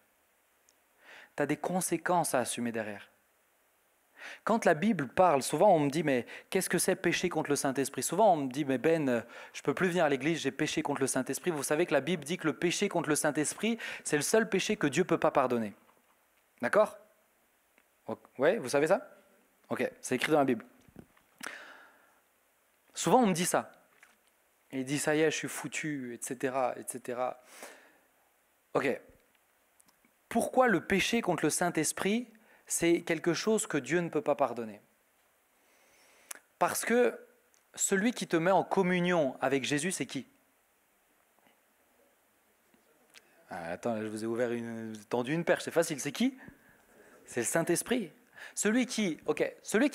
Tu as des conséquences à assumer derrière. Quand la Bible parle, souvent on me dit, mais qu'est-ce que c'est pécher contre le Saint-Esprit? Souvent on me dit, mais Ben, je ne peux plus venir à l'église, j'ai péché contre le Saint-Esprit. Vous savez que la Bible dit que le péché contre le Saint-Esprit, c'est le seul péché que Dieu ne peut pas pardonner. D'accord? Oui, vous savez ça? Ok, c'est écrit dans la Bible. Souvent on me dit ça. Et il dit, ça y est, je suis foutu, etc., etc. Ok. Pourquoi le péché contre le Saint-Esprit, c'est quelque chose que Dieu ne peut pas pardonner? Parce que celui qui te met en communion avec Jésus, c'est qui? Attends, je vous ai tendu une perche, c'est facile. C'est qui? C'est le Saint-Esprit. Celui qui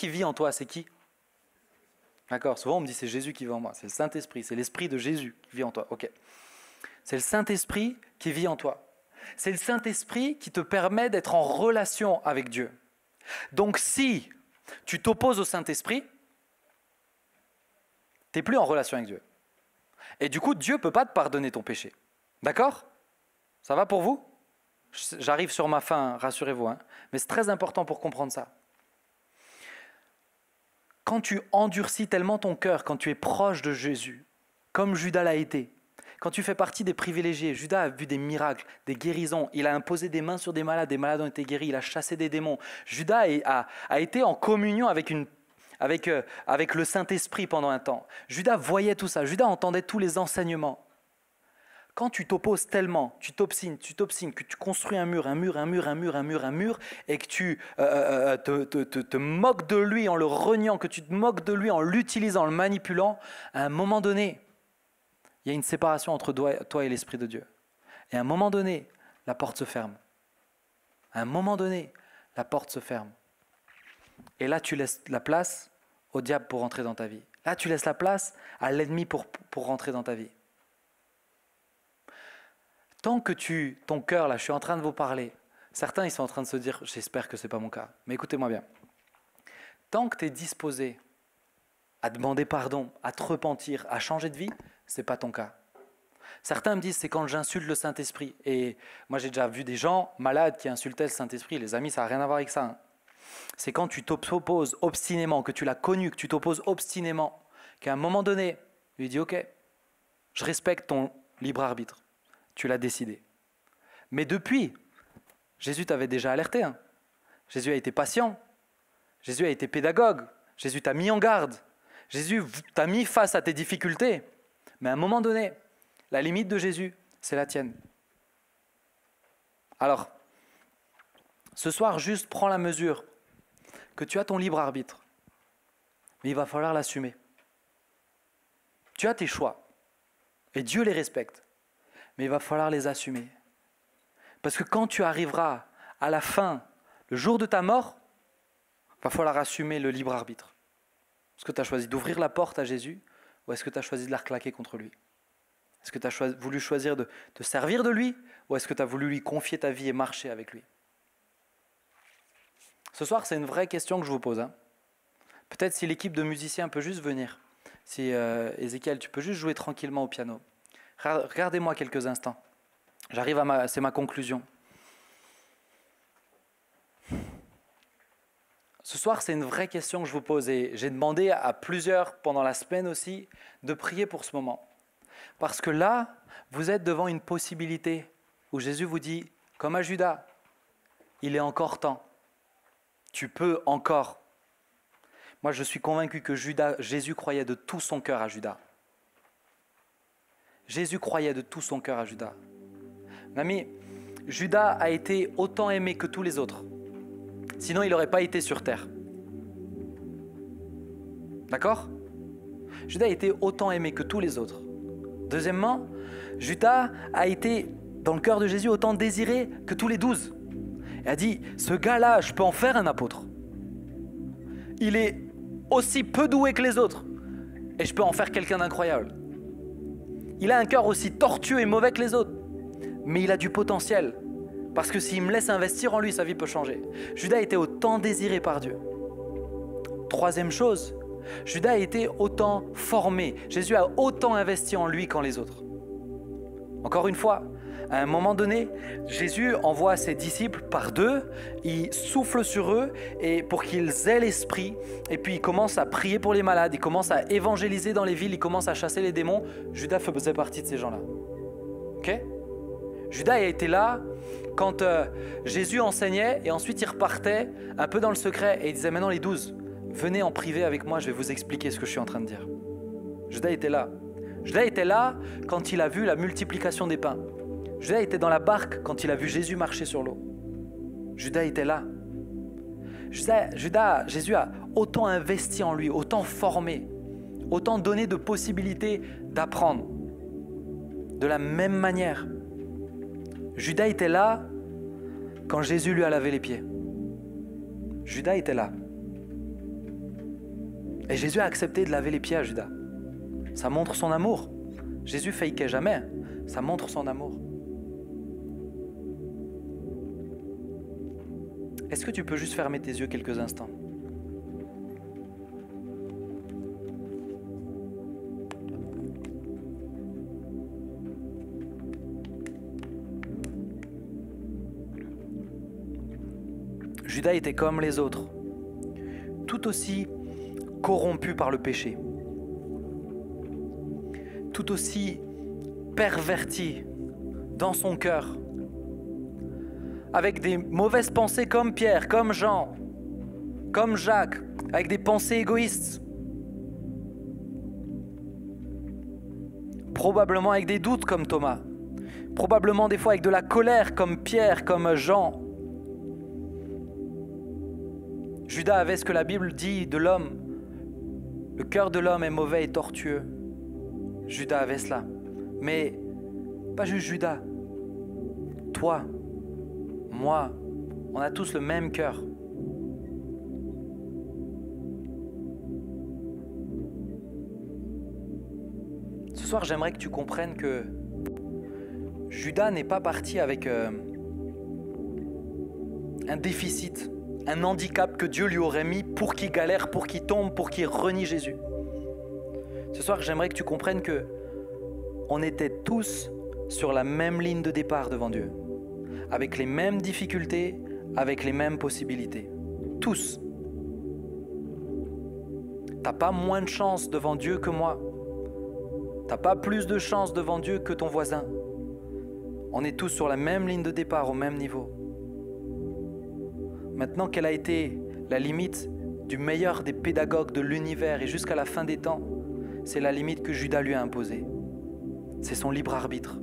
vit en toi, c'est qui? D'accord, souvent on me dit c'est Jésus qui vit en moi. C'est le Saint-Esprit, c'est l'Esprit de Jésus qui vit en toi. Ok. C'est le Saint-Esprit qui vit en toi. C'est le Saint-Esprit qui te permet d'être en relation avec Dieu. Donc si tu t'opposes au Saint-Esprit, tu n'es plus en relation avec Dieu. Et du coup, Dieu ne peut pas te pardonner ton péché. D'accord? Ça va pour vous? J'arrive sur ma fin, rassurez-vous. Mais c'est très important pour comprendre ça. Quand tu endurcis tellement ton cœur, quand tu es proche de Jésus, comme Judas l'a été, quand tu fais partie des privilégiés, Judas a vu des miracles, des guérisons, il a imposé des mains sur des malades ont été guéris, il a chassé des démons. Judas a été en communion avec le Saint-Esprit pendant un temps. Judas voyait tout ça, Judas entendait tous les enseignements. Quand tu t'opposes tellement, tu t'obstines, que tu construis un mur, et que tu te moques de lui en le reniant, que tu te moques de lui en l'utilisant, en le manipulant, à un moment donné, il y a une séparation entre toi et l'Esprit de Dieu. Et à un moment donné, la porte se ferme. À un moment donné, la porte se ferme. Et là, tu laisses la place au diable pour rentrer dans ta vie. Là, tu laisses la place à l'ennemi pour rentrer dans ta vie. Tant que ton cœur, là, je suis en train de vous parler, certains ils sont en train de se dire, j'espère que ce n'est pas mon cas, mais écoutez-moi bien. Tant que tu es disposé à demander pardon, à te repentir, à changer de vie, ce n'est pas ton cas. Certains me disent, c'est quand j'insulte le Saint-Esprit. Et moi j'ai déjà vu des gens malades qui insultaient le Saint-Esprit. Les amis, ça n'a rien à voir avec ça. C'est quand tu t'opposes obstinément, que tu l'as connu, que tu t'opposes obstinément, qu'à un moment donné, tu lui dis, ok, je respecte ton libre arbitre. Tu l'as décidé. Mais depuis, Jésus t'avait déjà alerté. Jésus a été patient. Jésus a été pédagogue. Jésus t'a mis en garde. Jésus t'a mis face à tes difficultés. Mais à un moment donné, la limite de Jésus, c'est la tienne. Alors, ce soir, juste prends la mesure que tu as ton libre arbitre. Mais il va falloir l'assumer. Tu as tes choix. Et Dieu les respecte. Mais il va falloir les assumer. Parce que quand tu arriveras à la fin, le jour de ta mort, il va falloir assumer le libre arbitre. Est-ce que tu as choisi d'ouvrir la porte à Jésus ou est-ce que tu as choisi de la reclaquer contre lui? Est-ce que tu as voulu choisir de te servir de lui ou est-ce que tu as voulu lui confier ta vie et marcher avec lui? Ce soir, c'est une vraie question que je vous pose. Peut-être si l'équipe de musiciens peut juste venir. Si Ézéchiel, tu peux juste jouer tranquillement au piano. Regardez-moi quelques instants. C'est ma conclusion. Ce soir, c'est une vraie question que je vous pose et j'ai demandé à plusieurs pendant la semaine aussi de prier pour ce moment. Parce que là, vous êtes devant une possibilité où Jésus vous dit, comme à Judas, il est encore temps. Tu peux encore. Moi, je suis convaincu que Jésus croyait de tout son cœur à Judas. Jésus croyait de tout son cœur à Judas. Mon ami, Judas a été autant aimé que tous les autres. Sinon, il n'aurait pas été sur terre. D'accord? Judas a été autant aimé que tous les autres. Deuxièmement, Judas a été, dans le cœur de Jésus, autant désiré que tous les 12. Il a dit, ce gars-là, je peux en faire un apôtre. Il est aussi peu doué que les autres. Et je peux en faire quelqu'un d'incroyable. Il a un cœur aussi tortueux et mauvais que les autres. Mais il a du potentiel. Parce que s'il me laisse investir en lui, sa vie peut changer. Judas était autant désiré par Dieu. Troisième chose, Judas a été autant formé. Jésus a autant investi en lui qu'en les autres. Encore une fois, à un moment donné, Jésus envoie ses disciples par deux, il souffle sur eux et pour qu'ils aient l'esprit, et puis il commence à prier pour les malades, il commence à évangéliser dans les villes, il commence à chasser les démons. Judas faisait partie de ces gens-là. Ok ? Judas a été là quand Jésus enseignait et ensuite il repartait un peu dans le secret et il disait maintenant les 12, venez en privé avec moi, je vais vous expliquer ce que je suis en train de dire. Judas était là. Judas était là quand il a vu la multiplication des pains. Judas était dans la barque quand il a vu Jésus marcher sur l'eau. Judas était là. Jésus a autant investi en lui, autant formé, autant donné de possibilités d'apprendre. De la même manière, Judas était là quand Jésus lui a lavé les pieds. Judas était là. Et Jésus a accepté de laver les pieds à Judas. Ça montre son amour. Jésus fakeait jamais. Ça montre son amour. Est-ce que tu peux juste fermer tes yeux quelques instants ? Judas était comme les autres, tout aussi corrompu par le péché, tout aussi perverti dans son cœur, avec des mauvaises pensées comme Pierre, comme Jean, comme Jacques, avec des pensées égoïstes, probablement avec des doutes comme Thomas, probablement des fois avec de la colère comme Pierre, comme Jean. Judas avait ce que la Bible dit de l'homme. Le cœur de l'homme est mauvais et tortueux. Judas avait cela. Mais pas juste Judas. Toi, moi, on a tous le même cœur. Ce soir, j'aimerais que tu comprennes que Judas n'est pas parti avec un déficit, un handicap que Dieu lui aurait mis pour qu'il galère, pour qu'il tombe, pour qu'il renie Jésus. Ce soir, j'aimerais que tu comprennes que on était tous sur la même ligne de départ devant Dieu, avec les mêmes difficultés, avec les mêmes possibilités. Tous. T'as pas moins de chance devant Dieu que moi. T'as pas plus de chance devant Dieu que ton voisin. On est tous sur la même ligne de départ, au même niveau. Maintenant, quelle a été la limite du meilleur des pédagogues de l'univers et jusqu'à la fin des temps? C'est la limite que Judas lui a imposée. C'est son libre arbitre.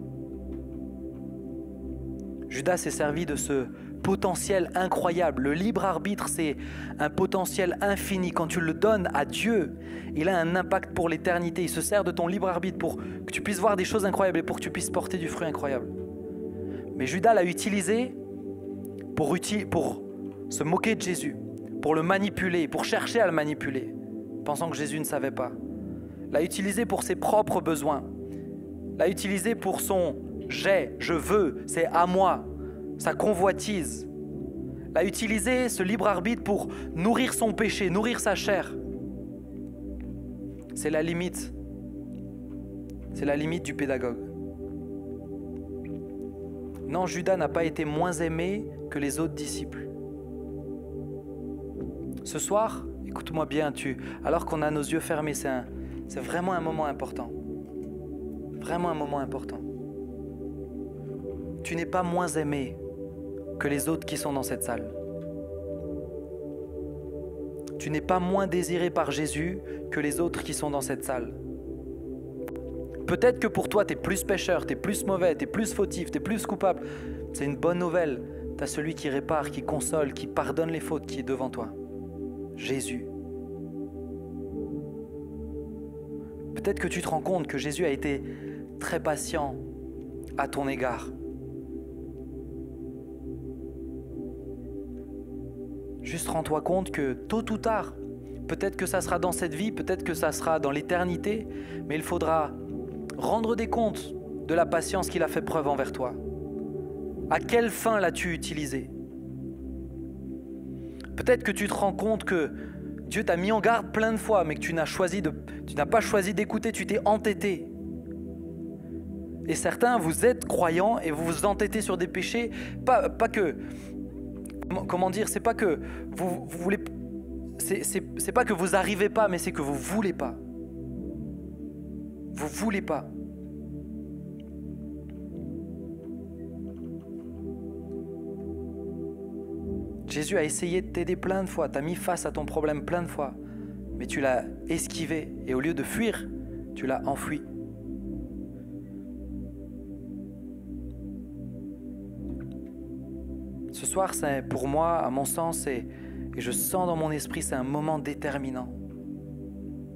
Judas s'est servi de ce potentiel incroyable. Le libre arbitre, c'est un potentiel infini. Quand tu le donnes à Dieu, il a un impact pour l'éternité. Il se sert de ton libre arbitre pour que tu puisses voir des choses incroyables et pour que tu puisses porter du fruit incroyable. Mais Judas l'a utilisé pour se moquer de Jésus, pour le manipuler, pour chercher à le manipuler, pensant que Jésus ne savait pas. L'a utilisé pour ses propres besoins. L'a utilisé pour son « j'ai »,« je veux »,« c'est à moi », sa convoitise. L'a utilisé, ce libre arbitre, pour nourrir son péché, nourrir sa chair. C'est la limite. C'est la limite du pédagogue. Non, Judas n'a pas été moins aimé que les autres disciples. Ce soir, écoute-moi bien, alors qu'on a nos yeux fermés, c'est vraiment un moment important. Vraiment un moment important. Tu n'es pas moins aimé que les autres qui sont dans cette salle. Tu n'es pas moins désiré par Jésus que les autres qui sont dans cette salle. Peut-être que pour toi, tu es plus pécheur, tu es plus mauvais, tu es plus fautif, tu es plus coupable. C'est une bonne nouvelle. Tu as celui qui répare, qui console, qui pardonne les fautes, qui est devant toi. Jésus. Peut-être que tu te rends compte que Jésus a été très patient à ton égard. Juste rends-toi compte que tôt ou tard, peut-être que ça sera dans cette vie, peut-être que ça sera dans l'éternité, mais il faudra rendre des comptes de la patience qu'il a fait preuve envers toi. À quelle fin l'as-tu utilisé? Peut-être que tu te rends compte que Dieu t'a mis en garde plein de fois, mais que tu n'as pas choisi d'écouter, tu t'es entêté. Et certains, vous êtes croyants et vous vous entêtez sur des péchés, pas que, comment dire, c'est pas que vous voulez, c'est pas que vous arrivez pas, mais c'est que vous voulez pas. Vous voulez pas. Jésus a essayé de t'aider plein de fois, t'a mis face à ton problème plein de fois, mais tu l'as esquivé et au lieu de fuir, tu l'as enfoui. Ce soir, c'est pour moi, à mon sens, et je sens dans mon esprit, c'est un moment déterminant.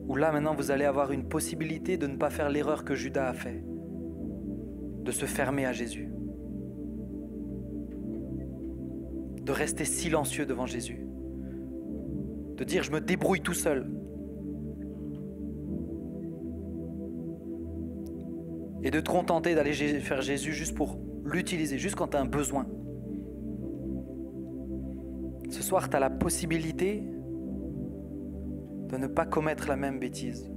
Où là, maintenant, vous allez avoir une possibilité de ne pas faire l'erreur que Judas a fait, de se fermer à Jésus, de rester silencieux devant Jésus, de dire « je me débrouille tout seul ». Et de te contenter d'aller faire Jésus juste pour l'utiliser, juste quand tu as un besoin. Ce soir, tu as la possibilité de ne pas commettre la même bêtise.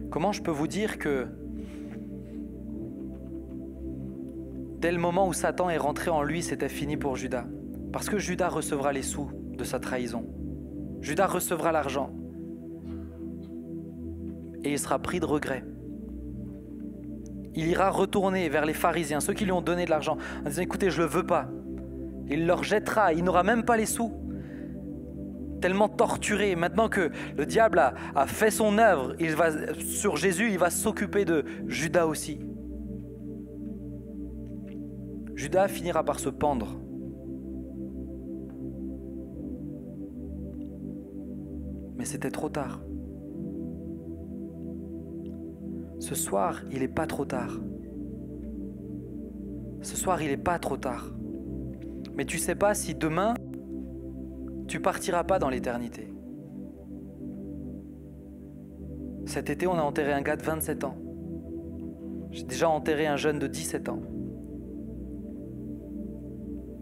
Comment je peux vous dire que dès le moment où Satan est rentré en lui, c'était fini pour Judas? Parce que Judas recevra les sous de sa trahison. Judas recevra l'argent. Et il sera pris de regret. Il ira retourner vers les pharisiens, ceux qui lui ont donné de l'argent, en disant « écoutez, je ne le veux pas ». Il leur jettera, il n'aura même pas les sous. Tellement torturé, maintenant que le diable a fait son œuvre, sur Jésus, il va s'occuper de Judas aussi. Judas finira par se pendre. Mais c'était trop tard. Ce soir, il n'est pas trop tard. Ce soir, il n'est pas trop tard. Mais tu ne sais pas si demain, tu partiras pas dans l'éternité. Cet été, on a enterré un gars de 27 ans. J'ai déjà enterré un jeune de 17 ans.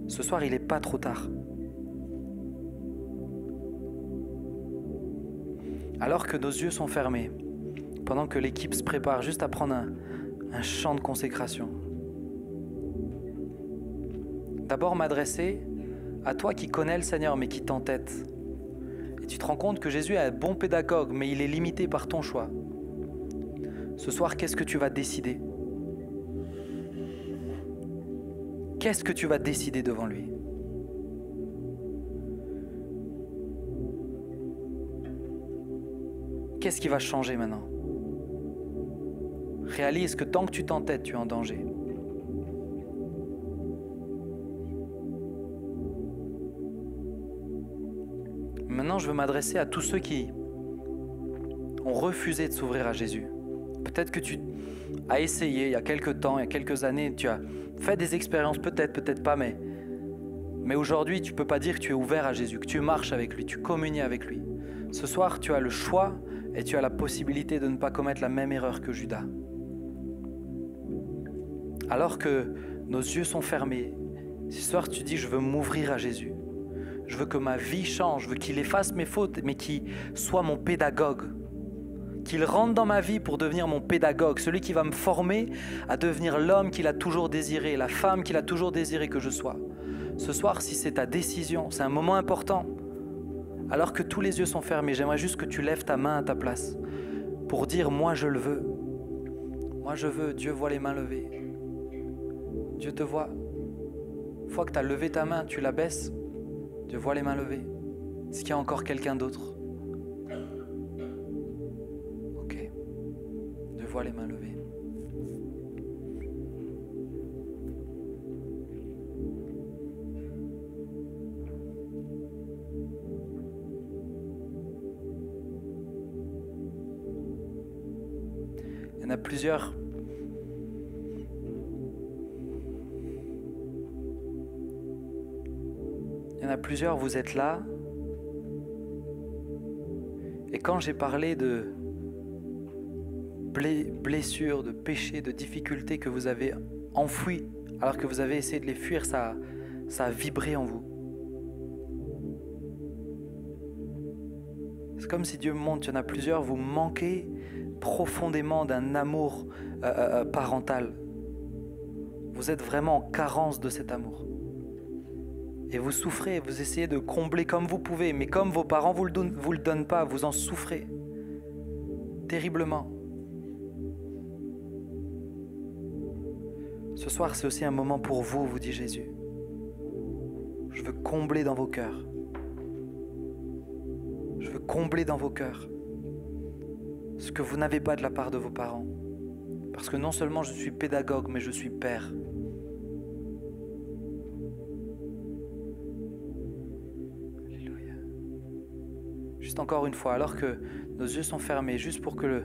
Ce soir, il n'est pas trop tard. Alors que nos yeux sont fermés, pendant que l'équipe se prépare juste à prendre un chant de consécration. D'abord m'adresser à toi qui connais le Seigneur mais qui t'entête. Et tu te rends compte que Jésus est un bon pédagogue mais il est limité par ton choix. Ce soir, qu'est-ce que tu vas décider? Qu'est-ce que tu vas décider devant lui? Qu'est-ce qui va changer maintenant? Réalise que tant que tu t'entêtes, tu es en danger. Maintenant, je veux m'adresser à tous ceux qui ont refusé de s'ouvrir à Jésus. Peut-être que tu as essayé il y a quelques temps, il y a quelques années, tu as fait des expériences, peut-être pas, mais aujourd'hui, tu ne peux pas dire que tu es ouvert à Jésus, que tu marches avec lui, tu communies avec lui. Ce soir, tu as le choix et tu as la possibilité de ne pas commettre la même erreur que Judas. Alors que nos yeux sont fermés, ce soir tu dis je veux m'ouvrir à Jésus. Je veux que ma vie change, je veux qu'il efface mes fautes, mais qu'il soit mon pédagogue. Qu'il rentre dans ma vie pour devenir mon pédagogue, celui qui va me former à devenir l'homme qu'il a toujours désiré, la femme qu'il a toujours désiré que je sois. Ce soir, si c'est ta décision, c'est un moment important. Alors que tous les yeux sont fermés, j'aimerais juste que tu lèves ta main à ta place pour dire « moi je le veux ». Moi je veux, Dieu voit les mains levées. Dieu te voit. Une fois que tu as levé ta main, tu la baisses. Dieu voit les mains levées. Est-ce qu'il y a encore quelqu'un d'autre? Ok. Dieu voit les mains levées. Il y en a plusieurs. Il y en a plusieurs, vous êtes là. Et quand j'ai parlé blessures, de péchés, de difficultés que vous avez enfouies, alors que vous avez essayé de les fuir, ça a vibré en vous. C'est comme si Dieu me montre, il y en a plusieurs, vous manquez profondément d'un amour parental. Vous êtes vraiment en carence de cet amour. Et vous souffrez, vous essayez de combler comme vous pouvez, mais comme vos parents vous le donnent pas, vous en souffrez terriblement. Ce soir, c'est aussi un moment pour vous, vous dit Jésus. Je veux combler dans vos cœurs. Je veux combler dans vos cœurs ce que vous n'avez pas de la part de vos parents. Parce que non seulement je suis pédagogue, mais je suis père. Alléluia. Juste encore une fois, alors que nos yeux sont fermés, juste pour que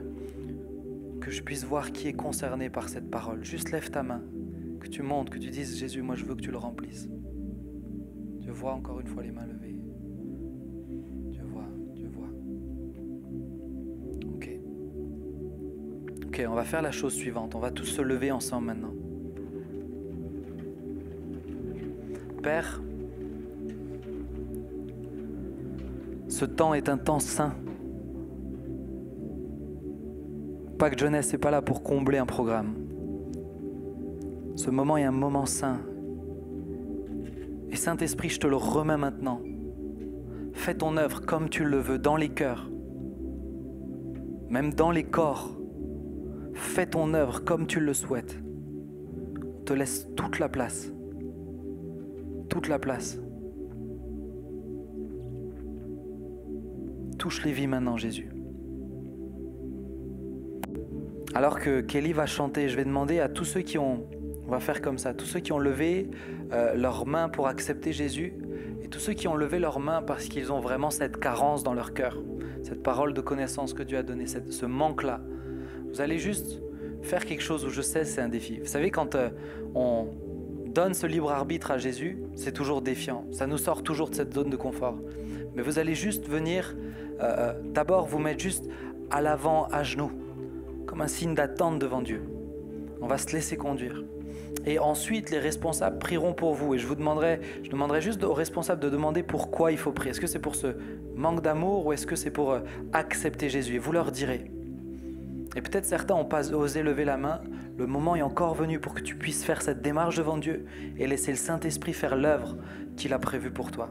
je puisse voir qui est concerné par cette parole. Juste lève ta main, que tu montes, que tu dises, Jésus, moi je veux que tu le remplisses. Je vois encore une fois les mains levées. Dieu voit. Ok, on va faire la chose suivante. On va tous se lever ensemble maintenant. Père, ce temps est un temps saint. Pâques Jeunesse n'est pas là pour combler un programme. Ce moment est un moment saint. Et Saint-Esprit, je te le remets maintenant. Fais ton œuvre comme tu le veux, dans les cœurs, même dans les corps. Fais ton œuvre comme tu le souhaites. On te laisse toute la place. Toute la place. Touche les vies maintenant, Jésus. Alors que Kelly va chanter, je vais demander à tous ceux qui ont, on va faire comme ça, tous ceux qui ont levé leurs mains pour accepter Jésus, et tous ceux qui ont levé leurs mains parce qu'ils ont vraiment cette carence dans leur cœur, cette parole de connaissance que Dieu a donnée, ce manque-là. Vous allez juste faire quelque chose où je sais c'est un défi. Vous savez, quand on donne ce libre arbitre à Jésus, c'est toujours défiant. Ça nous sort toujours de cette zone de confort. Mais vous allez juste venir, d'abord vous mettre juste à l'avant, à genoux, comme un signe d'attente devant Dieu. On va se laisser conduire. Et ensuite, les responsables prieront pour vous. Et je demanderai juste aux responsables de demander pourquoi il faut prier. Est-ce que c'est pour ce manque d'amour ou est-ce que c'est pour accepter Jésus? Et vous leur direz. Et peut-être certains n'ont pas osé lever la main. Le moment est encore venu pour que tu puisses faire cette démarche devant Dieu et laisser le Saint-Esprit faire l'œuvre qu'il a prévue pour toi.